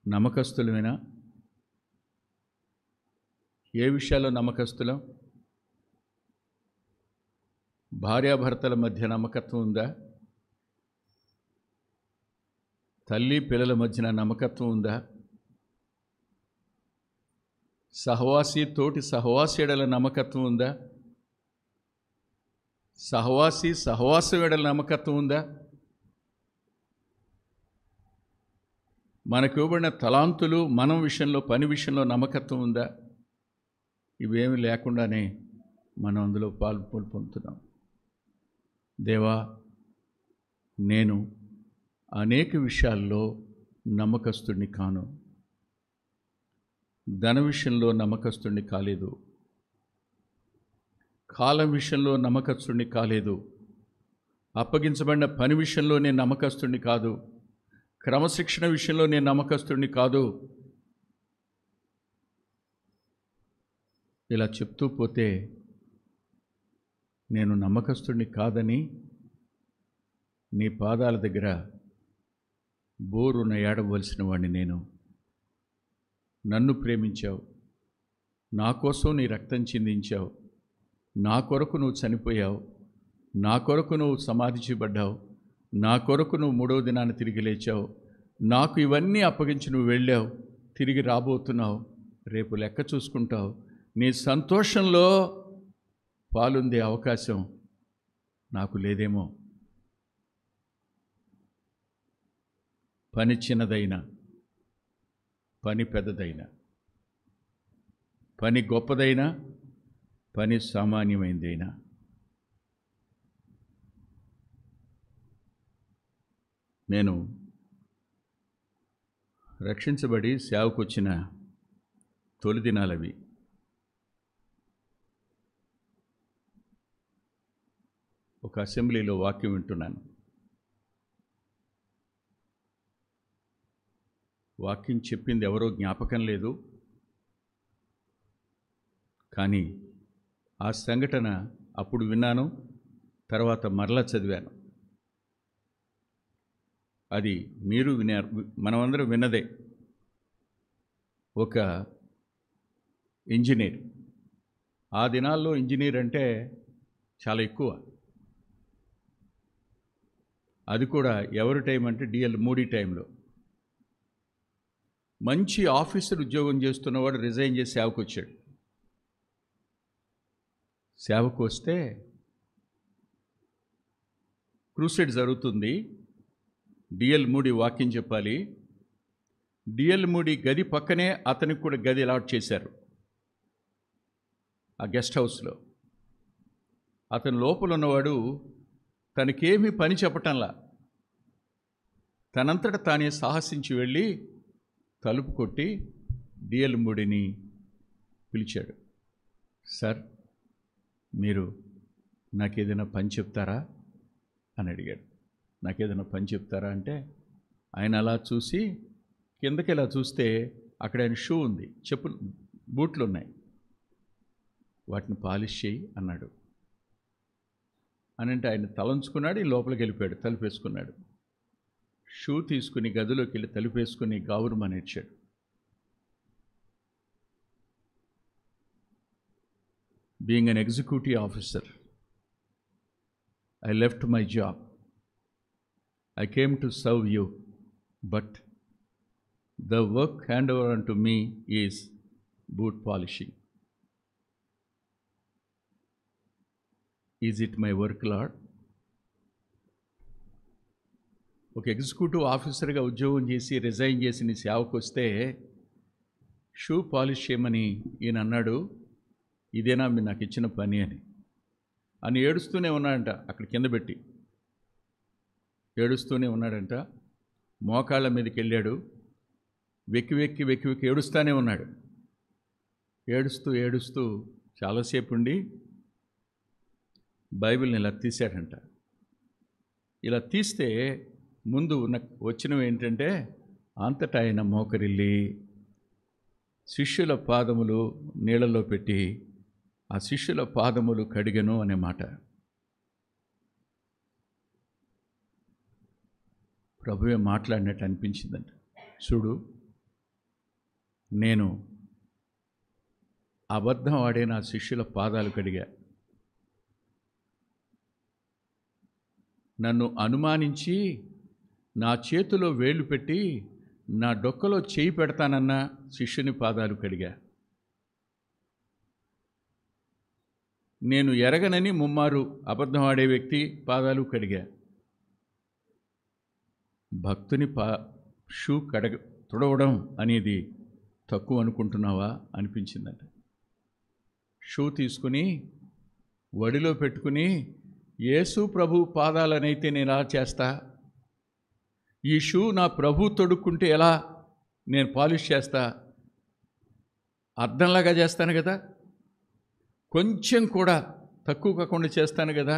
Speaker 1: నమ్మకస్తులమేనా? ఏ విషయాల్లో నమ్మకస్తులం? భార్యాభర్తల మధ్య నమ్మకత్వం ఉందా? తల్లి పిల్లల మధ్యన నమ్మకత్వం ఉందా? సహవాసి తోటి సహవాసి ఎడల నమ్మకత్వం ఉందా? సహవాసం ఎడల నమ్మకత్వం ఉందా? మనకు ఇవ్వబడిన తలాంతులు మనం విషయంలో, పని విషయంలో నమ్మకత్వం ఉందా? ఇవేమి లేకుండానే మనం అందులో పాలు పొందుతున్నాం. దేవా, నేను అనేక విషయాల్లో నమ్మకస్తుడిని కాను. ధన విషయంలో నమ్మకస్తుడిని కాలేదు, కాలం విషయంలో నమ్మకస్తుడిని కాలేదు, అప్పగించబడిన పని విషయంలో నేను నమ్మకస్తుడిని కాదు, క్రమశిక్షణ విషయంలో నేను నమ్మకస్తుడిని కాదు. ఇలా చెప్తూ పోతే నేను నమ్మకస్తుడిని కాదని నీ పాదాల దగ్గర బోరున ఏడవలసిన వాడిని నేను. నన్ను ప్రేమించావు, నా కోసం నీ రక్తం చిందించావు, నా కొరకు నువ్వు చనిపోయావు, నా కొరకు నువ్వు సమాధి చేయబడ్డావు, నా కొరకు నువ్వు 3వ దినాన్ని తిరిగి లేచావు, నాకు ఇవన్నీ అప్పగించి నువ్వు వెళ్ళావు, తిరిగి రాబోతున్నావు, రేపు లెక్క చూసుకుంటావు. నీ సంతోషంలో పాలుందే అవకాశం నాకు లేదేమో. పని చిన్నదైనా, పని పెద్దదైనా, పని గొప్పదైనా, పని సామాన్యమైనదైనా, నేను రక్షించబడి సేవకు వచ్చిన తొలి దినాలవి. ఒక అసెంబ్లీలో వాక్యం వింటున్నాను. వాక్యం చెప్పింది ఎవరో జ్ఞాపకం లేదు, కానీ ఆ సంఘటన అప్పుడు విన్నాను, తర్వాత మరలా చదివాను. అది మీరు వినారు, మనమందరం విన్నదే. ఒక ఇంజనీర్, ఆ దినాల్లో ఇంజనీర్ అంటే చాలా ఎక్కువ. అది కూడా ఎవరి టైం అంటే డిఎల్ మూడీ టైంలో. మంచి ఆఫీసర్ ఉద్యోగం చేస్తున్నవాడు రిజైన్ చేసి సేవకు వచ్చాడు. సేవకు వస్తే క్రూసైడ్ జరుగుతుంది, డిఎల్ మూడీ వాక్యం చెప్పాలి. డిఎల్ మూడీ గది పక్కనే అతనికి కూడా గది అలాట్ చేశారు ఆ గెస్ట్ హౌస్లో. అతని లోపల ఉన్నవాడు తనకేమీ పని చెప్పటంలా, తనంతట తానే సాహసించి వెళ్ళి తలుపు కొట్టి డిఎల్ మూడీని పిలిచాడు. సార్, మీరు నాకేదైనా పని చెప్తారా అని అడిగాడు. నాకేదైనా పని చెప్తారా అంటే ఆయన అలా చూసి కిందకి ఇలా చూస్తే అక్కడ ఆయన షూ ఉంది, చెప్పులు, బూట్లు ఉన్నాయి, వాటిని పాలిష్ చేయి అన్నాడు. అని అంటే ఆయన తలంచుకున్నాడు, ఈ లోపలికి వెళ్ళిపోయాడు, తలుపేసుకున్నాడు. షూ తీసుకుని గదిలోకి వెళ్ళి తలుపేసుకుని గావురుమని ఏడ్చాడు. Being an executive officer, I left my job. I came to serve you, but the work handed over unto me is boot polishing. Is it my work, Lord? ఒక ఎగ్జిక్యూటివ్ ఆఫీసర్గా ఉద్యోగం చేసి రిజైన్ చేసి నీ సేవకు వస్తే షూ పాలిష్ చేయమని ఈయన అన్నాడు, ఇదేనా మీరు నాకు ఇచ్చిన పని అని ఏడుస్తూనే ఉన్నాడంట. అక్కడ కింద పెట్టి ఏడుస్తూనే ఉన్నాడంట. మోకాళ్ళ మీదకి వెళ్ళాడు, వెక్కి వెక్కి వెక్కి వెక్కి ఏడుస్తూనే ఉన్నాడు. ఏడుస్తూ ఏడుస్తూ చాలాసేపు ఉండి బైబిల్ని ఇలా తీశాడంట. ఇలా తీస్తే ముందు వచ్చినవి ఏంటంటే, అంతటా ఆయన మోకరిల్లి శిష్యుల పాదములు నీళ్ళలో పెట్టి ఆ శిష్యుల పాదములు కడిగను అనే మాట. ప్రభువే మాట్లాడినట్టు అనిపించిందంట. చూడు, నేను అబద్ధం ఆడే నా శిష్యుల పాదాలు కడిగా, నన్ను అనుమానించి నా చేతిలో వేళ్ళు పెట్టి నా డొక్కలో చేయి పెడతానన్న శిష్యుని పాదాలు కడిగా. నేను ఎరగనని ముమ్మారు అబద్ధం ఆడే వ్యక్తి పాదాలు కడిగా. భక్తుని షూ తుడవడం అనేది తక్కువ అనుకుంటున్నావా అనిపించిందట. షూ తీసుకుని వడిలో పెట్టుకుని యేసు ప్రభు పాదాలనైతే నేను ఎలా చేస్తా, ఈ షూ నా ప్రభు తొడుక్కుంటే ఎలా నేను పాలిష్ చేస్తా, అర్థంలాగా చేస్తాను కదా, కొంచెం కూడా తక్కువ కాకుండా చేస్తాను కదా.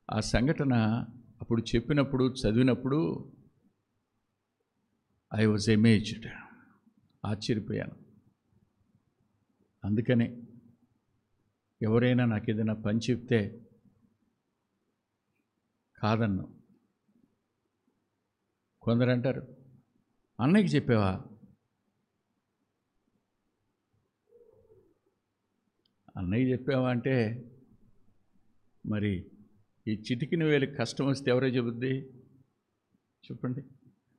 Speaker 1: ఆ సంఘటన అప్పుడు చెప్పినప్పుడు చదివినప్పుడు ఐ వాజ్ అమేజ్డ్, ఆశ్చర్యపోయాను. అందుకనే ఎవరైనా నాకు ఏదైనా పని చెప్తే కాదన్ను. కొందరు అంటారు, అన్నయ్యకి చెప్పావా? అన్నయ్య చెప్పావా అంటే మరి ఈ చిటికిన వేళకి కష్టం వస్తే ఎవరో చెబుద్ది చెప్పండి?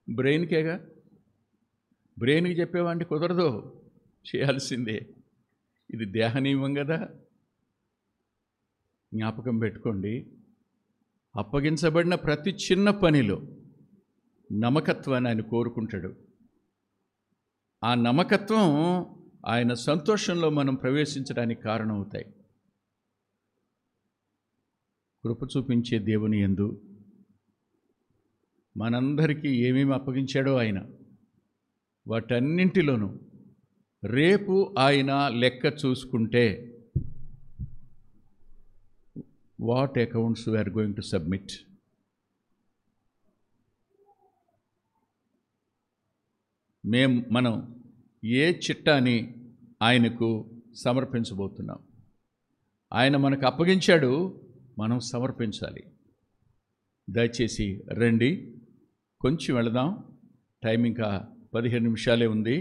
Speaker 1: బ్రెయిన్కేగా. బ్రెయిన్కి చెప్పావా అంటే కుదరదు, చేయాల్సిందే. ఇది దేహ నియమం కదా. జ్ఞాపకం పెట్టుకోండి, అప్పగించబడిన ప్రతి చిన్న పనిలో నమ్మకత్వాన్ని ఆయన కోరుకుంటాడు. ఆ నమ్మకత్వం ఆయన సంతోషంలో మనం ప్రవేశించడానికి కారణమవుతాయి. కృప చూపించే దేవుని యందు మనందరికీ ఏమేమి అప్పగించాడో ఆయన, వాటన్నింటిలోనూ రేపు ఆయన లెక్క చూసుకుంటే what accounts we are going to submit. మనం ఏ చిట్టాని ఆయనకు సమర్పించబోతున్నాం. ఆయన మనకు అప్పగించాడు, మనం సమర్పించాలి. దయచేసి రండి, కొంచెం వెళదాం. టైం ఇంకా 15 నిమిషాలే ఉంది.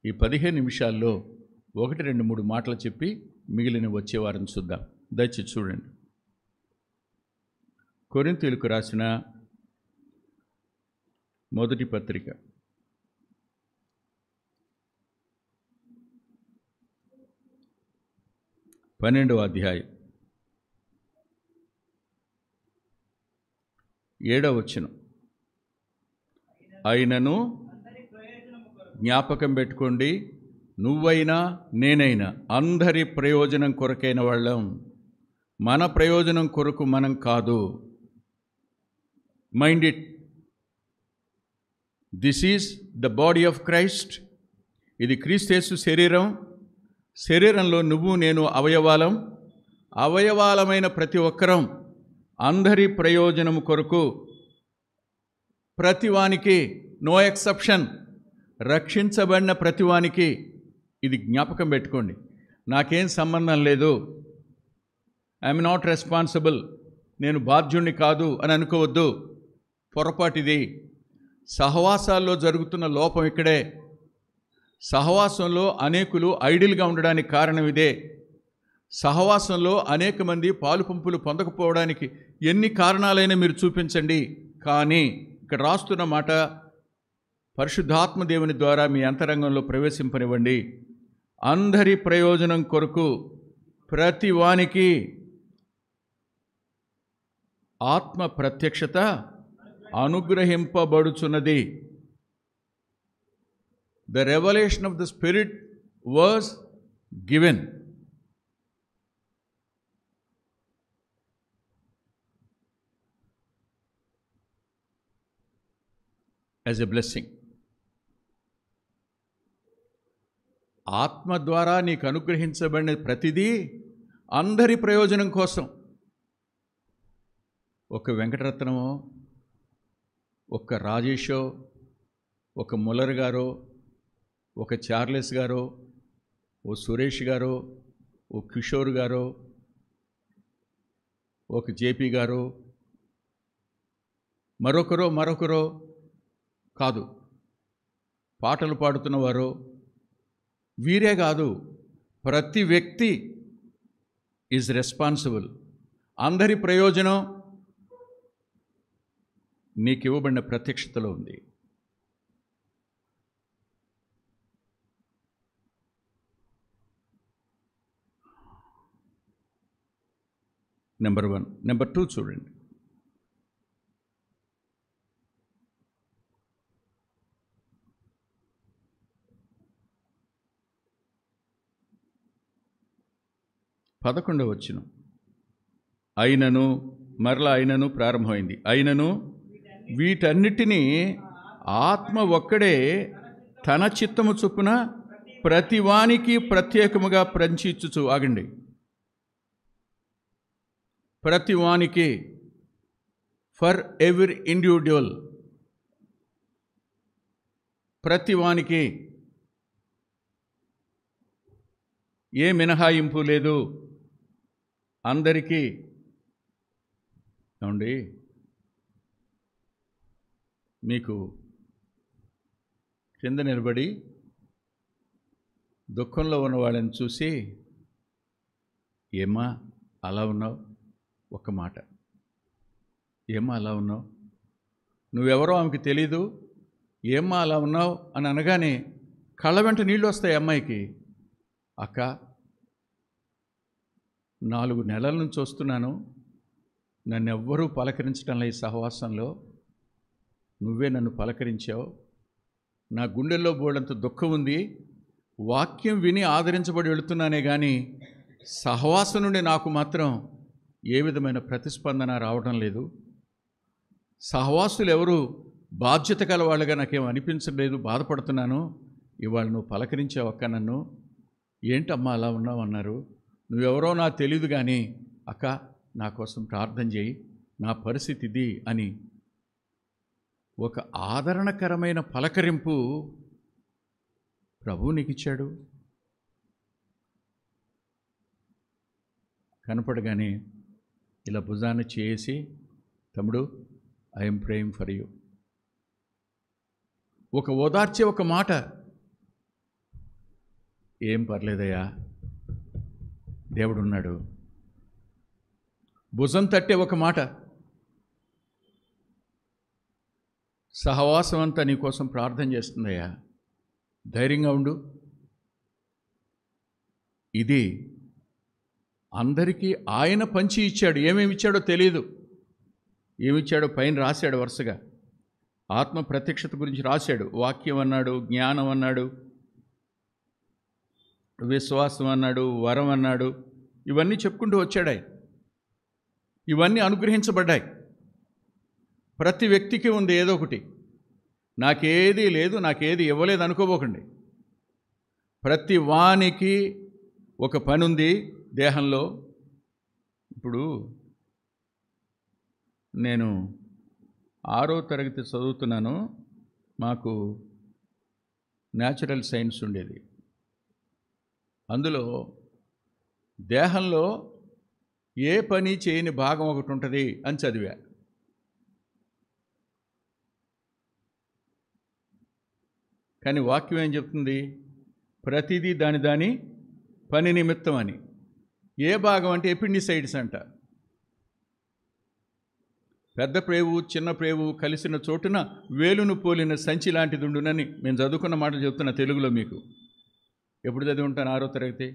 Speaker 1: ఈ 15 నిమిషాల్లో 1, 2, 3 మాటలు చెప్పి మిగిలిన వచ్చే వారం చూద్దాం. దయచేసి చూడండి. కొరింథీయులకు రాసిన మొదటి పత్రిక 12వ అధ్యాయం 7వ వచనం. అయినను జ్ఞాపకం పెట్టుకోండి, నువ్వైనా నేనైనా అందరి ప్రయోజనం కొరకైన వాళ్ళం, మన ప్రయోజనం కొరకు మనం కాదు. Mind it. This is the body of Christ. ఇది క్రీస్తు యేసు శరీరం. శరీరంలో నువ్వు నేను అవయవాలం. అవయవాలమైన ప్రతి ఒక్కరం అందరి ప్రయోజనము కొరకు, ప్రతివానికి, నో ఎక్సెప్షన్, రక్షించబడిన ప్రతివానికి. ఇది జ్ఞాపకం పెట్టుకోండి. నాకేం సంబంధం లేదు, ఐఎమ్ నాట్ రెస్పాన్సిబుల్, నేను బాధ్యుణ్ణి కాదు అని అనుకోవద్దు. పొరపాటిది. సహవాసాల్లో జరుగుతున్న లోపం ఇక్కడే. సహవాసంలో అనేకులు ఐడిల్గా ఉండడానికి కారణం ఇదే. సహవాసంలో అనేక మంది పాలు పంపులు పొందకపోవడానికి ఎన్ని కారణాలైనా మీరు చూపించండి. కానీ ఇక్కడ రాస్తున్న మాట, పరిశుద్ధాత్మ దేవుని ద్వారా మీ అంతరంగంలో ప్రవేశింపనివ్వండి. అందరి ప్రయోజనం కొరకు ప్రతి వానికి ఆత్మ ప్రత్యక్షత అనుగ్రహింపబడుచున్నది. The revelation of the Spirit was given. As a blessing. ఆత్మ ద్వారా నీకు అనుగ్రహించబడిన ప్రతిదీ అందరి ప్రయోజనం కోసం. ఒక వెంకటరత్నమో, ఒక రాజేషో, ఒక ముల్లర్ గారో, ఒక చార్లెస్ గారో, ఓ సురేష్ గారో, ఓ కిషోర్ గారో, ఒక జేపీ గారో, మరొకరో కాదు. పాటలు పాడుతున్నవారో, వీరే కాదు, ప్రతి వ్యక్తి ఈజ్ రెస్పాన్సిబుల్. అందరి ప్రయోజనం నీకు ఇవ్వబడిన ప్రత్యక్షతలో ఉంది. నెంబర్ 1. నెంబర్ 2 చూడండి. పదకొండవ వచనం. అయినను, మరలా అయినను ప్రారంభమైంది. అయినను వీటన్నిటినీ ఆత్మ ఒక్కడే తన చిత్తము చొప్పున ప్రతివానికి ప్రత్యేకముగా పంచిచ్చుచు. ఆగండి. ప్రతివానికి, ఫర్ ఎవ్రీ ఇండివిడ్యువల్, ప్రతివానికి ఏ మినహాయింపు లేదు, అందరికీ. ఏమండి, మీకు కింద నిలబడి దుఃఖంలో ఉన్న వాళ్ళని చూసి, ఏమ్మా అలా ఉన్నావు, ఒక్క మాట, ఏమ్మా అలా ఉన్నావు, నువ్వెవరో ఆమెకి తెలీదు, ఏమ్మా అలా ఉన్నావు అని అనగానే కళ్ళ వెంట నీళ్ళు వస్తాయి అమ్మాయికి. అక్క, 4 నెలల నుంచి వస్తున్నాను, నన్ను ఎవ్వరూ పలకరించడంలో ఈ సహవాసంలో, నువ్వే నన్ను పలకరించావు, నా గుండెల్లో బోడంత దుఃఖం ఉంది, వాక్యం విని ఆదరించబడి వెళుతున్నానే కానీ సహవాసం నుండి నాకు మాత్రం ఏ విధమైన ప్రతిస్పందన రావడం లేదు. సహవాసులు ఎవరు బాధ్యత గల వాళ్ళుగా నాకేం అనిపించలేదు, బాధపడుతున్నాను. ఇవాళ నువ్వు పలకరించావు అక్క నన్ను, ఏంటమ్మా అలా ఉన్నావు అన్నారు. నువ్వెవరో నాకు తెలియదు కానీ అక్క నా కోసం ప్రార్థన చేయి, నా పరిస్థితి ఇది అని ఒక ఆదరణకరమైన పలకరింపు ప్రభువు నీకు ఇచ్చాడు. కనపడగానే ఇలా భుజాన్ని చేసి, తమ్ముడు ఐఎమ్ ప్రేయింగ్ ఫర్ యూ, ఒక ఓదార్చే ఒక మాట, ఏం పర్లేదయ్యా దేవుడున్నాడు, భుజం తట్టే ఒక మాట, సహవాసం అంతా నీ కోసం ప్రార్థన చేస్తుందయ్యా, ధైర్యంగా ఉండు. ఇది అందరికీ ఆయన పంచి ఇచ్చాడు. ఏమేమి ఇచ్చాడో తెలియదు, ఏమిచ్చాడో పైన రాశాడు వరుసగా. ఆత్మ ప్రత్యక్షత గురించి రాశాడు, వాక్యం అన్నాడు, జ్ఞానం అన్నాడు, విశ్వాసం అన్నాడు, వరం అన్నాడు, ఇవన్నీ చెప్పుకుంటూ వచ్చాడు ఆయన. ఇవన్నీ అనుగ్రహించబడ్డాయి. ప్రతి వ్యక్తికి ఉంది ఏదో ఒకటి. నాకేది లేదు, నాకేది ఇవ్వలేదు అనుకోబోకండి. ప్రతి వానికి ఒక పని ఉంది దేహంలో. ఇప్పుడు నేను 6వ తరగతి చదువుతున్నాను, మాకు న్యాచురల్ సైన్స్ ఉండేది. అందులో దేహంలో ఏ పని చేయని భాగం ఒకటి ఉంటుంది అని చదివా. కానీ వాక్యం ఏం చెప్తుంది? ప్రతిదీ దాని పని నిమిత్తం అని. ఏ భాగం అంటే ఎపెండిసైడ్స్ అంట. పెద్ద ప్రేవు చిన్న ప్రేవు కలిసిన చోటున వేలును పోలిన సంచి లాంటిది ఉండునని మేము చదువుకున్న మాటలు చెప్తున్నా తెలుగులో మీకు. ఎప్పుడు చదివి ఉంటాను? 6వ తరగతి.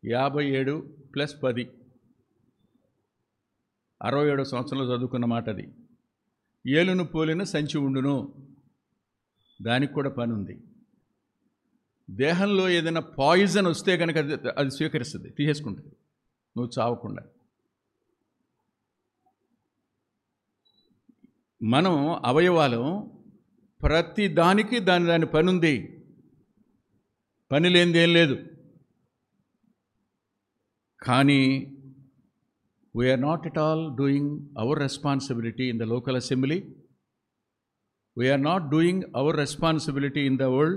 Speaker 1: +57 +10 67వ సంవత్సరంలో చదువుకున్న మాట అది. ఏలును పోలిన సంచి ఉండును, దానికి కూడా పని ఉంది. దేహంలో ఏదైనా పాయిజన్ వస్తే కనుక అది స్వీకరిస్తుంది, తీసేసుకుంటుంది, నువ్వు చావకుండా. మనం అవయవాలు ప్రతి దానికి దాని పని ఉంది, పని లేనిది ఏం లేదు. కానీ we are not at all doing our responsibility in the local assembly. We are not doing our responsibility in the world.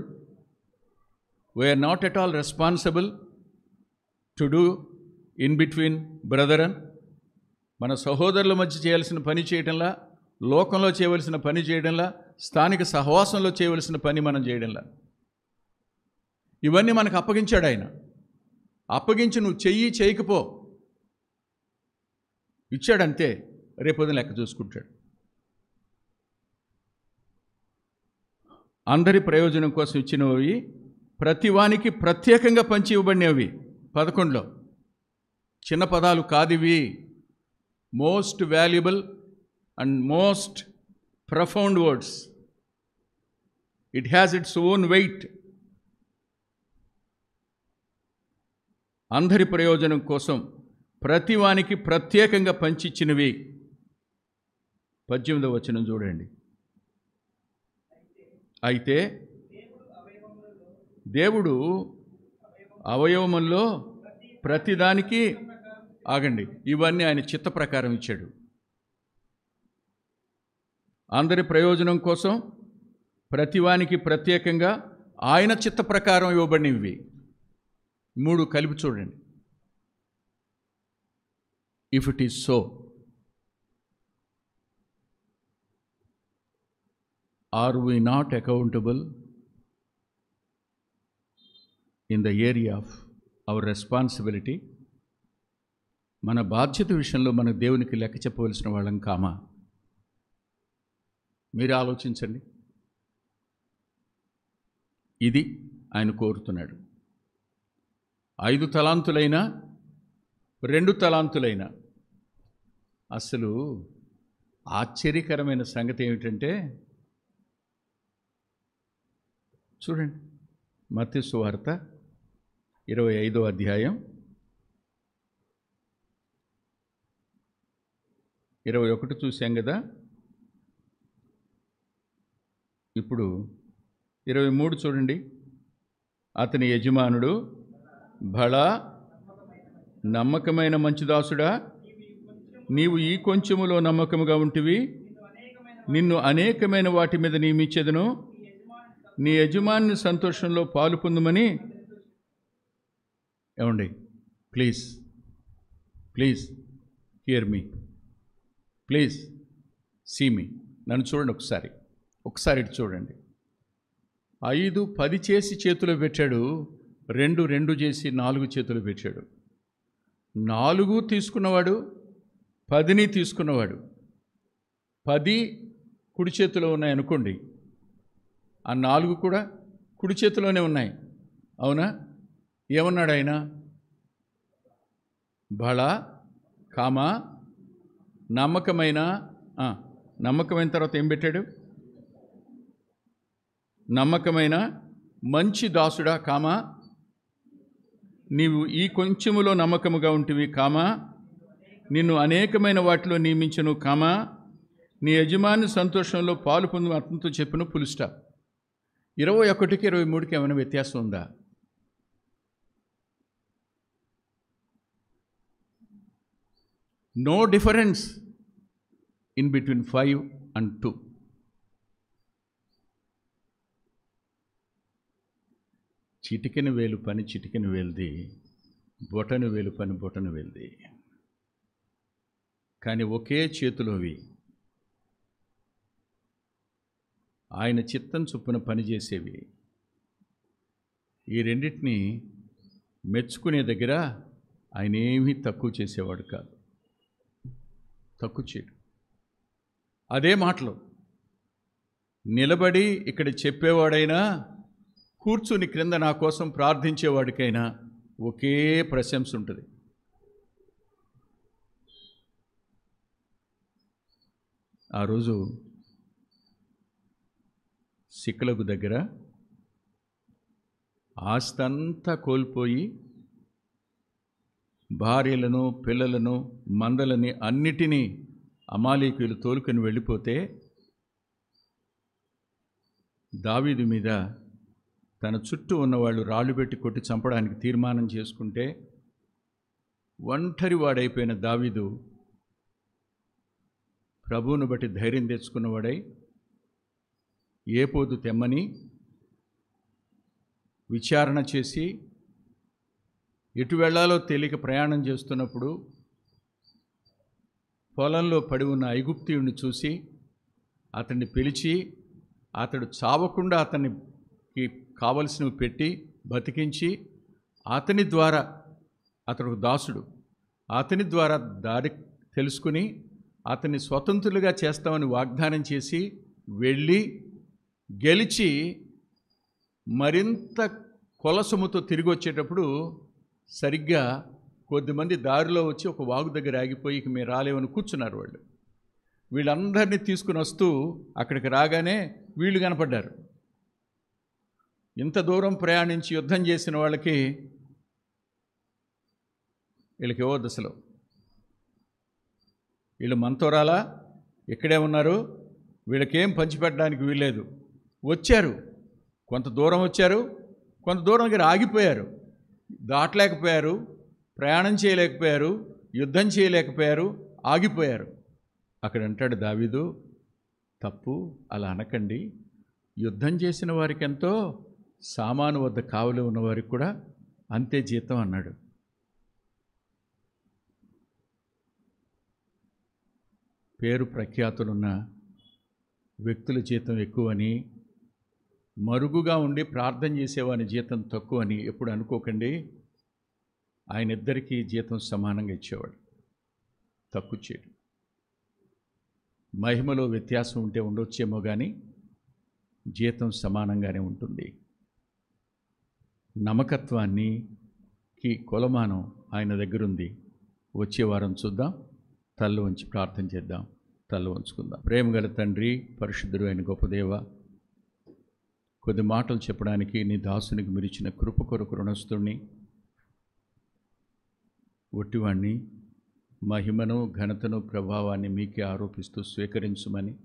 Speaker 1: We are not at all responsible to do in between brethren. మన సహోదరుల మధ్య చేయాల్సిన పని చేయడంలా, లోకంలో చేయవలసిన పని చేయడంలా, స్థానిక సహవాసంలో చేయవలసిన పని మనం చేయడంలా. ఇవన్నీ మనకు అప్పగించాడు ఆయన. అప్పగించి నువ్వు చెయ్యి చేయకపో, ఇచ్చాడంతే, రేపొద్దున లెక్క చూసుకుంటాడు. అందరి ప్రయోజనం కోసం ఇచ్చినవి, ప్రతివానికి ప్రత్యేకంగా పంచి ఇవ్వబడినవి. 11లో చిన్న పదాలు కాదివి. Most valuable and most profound words. It has its own weight. అందరి ప్రయోజనం కోసం ప్రతివానికి ప్రత్యేకంగా పంచిచ్చినవి. 18వ వచనం చూడండి. అయితే దేవుడు అవయవముల్లో ప్రతిదానికి, ఆగండి, ఇవన్నీ ఆయన చిత్త ప్రకారం ఇచ్చాడు. అందరి ప్రయోజనం కోసం ప్రతివానికి ప్రత్యేకంగా ఆయన చిత్త ప్రకారం ఇవ్వబడినవి. 3 కలిపి చూడండి. If it is so, are we not accountable in the area of our responsibility? మన బాధ్యత విషయంలో మన దేవునికి లెక్క చెప్పవలసిన వాళ్ళం కామా? మీరు ఆలోచించండి. ఇది ఆయన కోరుతున్నాడు. 5 తలాంతులైనా 2 తలాంతులైనా. అసలు ఆశ్చర్యకరమైన సంగతి ఏమిటంటే, చూడండి, మత్తయి సువార్త 25వ అధ్యాయం 21 చూసాం కదా. ఇప్పుడు 23 చూడండి. అతని యజమానుడు, భళా నమ్మకమైన మంచి దాసుడా, నీవు ఈ కొంచెములో నమ్మకముగా ఉంటివి, నిన్ను అనేకమైన వాటి మీద నియమించెదను, నీ యజమాని సంతోషంలో పాలు పొందుమని. ఏమండి, please please hear me, please see me. నన్ను చూడండి ఒకసారి ఇటు చూడండి. 5, 10 చేసి చేతిలో పెట్టాడు. 2 చేసి 4 చేతిలో పెట్టాడు. 4 తీసుకున్నవాడు, 10ని తీసుకున్నవాడు. 10 కుడి చేతిలో ఉన్నాయనుకోండి, ఆ 4 కూడా కుడి చేతిలోనే ఉన్నాయి. అవునా? ఏమన్నాడు ఆయన? బళ, కామా, నమ్మకమైన. నమ్మకమైన తర్వాత ఏం పెట్టాడు? నమ్మకమైన మంచి దాసుడా, కామా, నీవు ఈ కొంచెములో నమ్మకముగా ఉంటివి, కామా, నిన్ను అనేకమైన వాటిలో నియమించను, కామా, నీ యజమాని సంతోషంలో పాలు పొందు అతనితో చెప్పిన. Full stop. 21కి 23కి ఏమైనా వ్యత్యాసం ఉందా? No difference in between 5 and 2. చిటికెన వేలు పని చిటికెన వేలుది, బొటను వేలు పని బొటను వేలుది. కానీ ఒకే చేతిలోవి, ఆయన చిత్తం చొప్పున పనిచేసేవి. ఈ రెండింటినీ మెచ్చుకునే దగ్గర ఆయన ఏమీ తక్కువ చేసేవాడు కాదు, తక్కువ చేయడు. అదే మాటలు నిలబడి ఇక్కడ చెప్పేవాడైనా, కూర్చుని క్రింద నా కోసం ప్రార్థించేవాడికైనా ఒకే ప్రశంస ఉంటుంది. ఆ రోజు సిక్కులకు దగ్గర ఆస్తంతా కోల్పోయి భార్యలను, పిల్లలను, మందలని అన్నిటినీ అమాలేకీయులు తోలుకొని వెళ్ళిపోతే, దావీదు మీద తన చుట్టూ ఉన్నవాళ్ళు రాళ్ళు పెట్టి కొట్టి చంపడానికి తీర్మానం చేసుకుంటే, ఒంటరి వాడైపోయిన దావీదు ప్రభువును బట్టి ధైర్యం తెచ్చుకున్నవాడై ఏపోదు తెమ్మని విచారణ చేసి, ఎటు వెళ్ళాలో తెలియక ప్రయాణం చేస్తున్నప్పుడు పొలంలో పడి ఉన్న ఐగుప్తీయుడిని చూసి అతన్ని పిలిచి, అతడు చావకుండా అతనికి కావలసినవి పెట్టి బతికించి, అతని ద్వారా, అతడు దాసుడు, అతని ద్వారా దారి తెలుసుకుని అతన్ని స్వతంత్రులుగా చేస్తామని వాగ్దానం చేసి వెళ్ళి గెలిచి మరింత కొలసముతో తిరిగి వచ్చేటప్పుడు సరిగ్గా కొద్దిమంది దారిలో వచ్చి ఒక వాగు దగ్గర ఆగిపోయి ఇక మీరు రాలేమని కూర్చున్నారు. వీళ్ళందరినీ తీసుకుని వస్తూ అక్కడికి రాగానే వీళ్ళు కనపడ్డారు. ఇంత దూరం ప్రయాణించి యుద్ధం చేసిన వాళ్ళకి వీళ్ళకి ఇవ్వద్దు అసలు. వీళ్ళు మనతో రాలా, ఇక్కడే ఉన్నారు, వీళ్ళకేం పంచిపెట్టడానికి వీల్లేదు. వచ్చారు, కొంత దూరం వచ్చారు, కొంత దూరం దగ్గర ఆగిపోయారు, దాటలేకపోయారు, ప్రయాణం చేయలేకపోయారు, యుద్ధం చేయలేకపోయారు, ఆగిపోయారు. అక్కడ అంటాడు దావీదు, తప్పు, అలా అనకండి. యుద్ధం చేసిన వారికి ఎంతో, సామాను వద్ద కావలి ఉన్నవారికి కూడా అంతే జీతం అన్నాడు. పేరు ప్రఖ్యాతులున్న వ్యక్తుల జీతం ఎక్కువని, మరుగుగా ఉండి ప్రార్థన చేసేవాని జీతం తక్కువని ఎప్పుడు అనుకోకండి. ఆయన ఇద్దరికీ జీతం సమానంగా ఇచ్చేవాడు, తక్కువ చేయడు. మహిమలో వ్యత్యాసం ఉంటే ఉండొచ్చేమో కానీ జీతం సమానంగానే ఉంటుంది. నమ్మకత్వానికి కొలమానం ఆయన దగ్గరుంది. వచ్చే వారం చూద్దాం. తల్లు వంచి ప్రార్థన చేద్దాం. తల్లు వంచుకుందాం. ప్రేమగల తండ్రి, పరిశుద్ధుడు అయిన గొప్ప దేవ, కొద్ది మాటలు చెప్పడానికి నీ దాసునికి మిరిచిన కృప కొరకు రుణస్తుణ్ణి, ఒట్టివాణ్ణి. మహిమను, ఘనతను, ప్రభావాన్ని మీకే ఆరోపిస్తూ స్వీకరించమని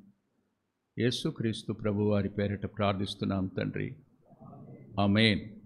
Speaker 1: యేసుక్రీస్తు ప్రభువారి పేరిట ప్రార్థిస్తున్నాం తండ్రి. ఆమేన్.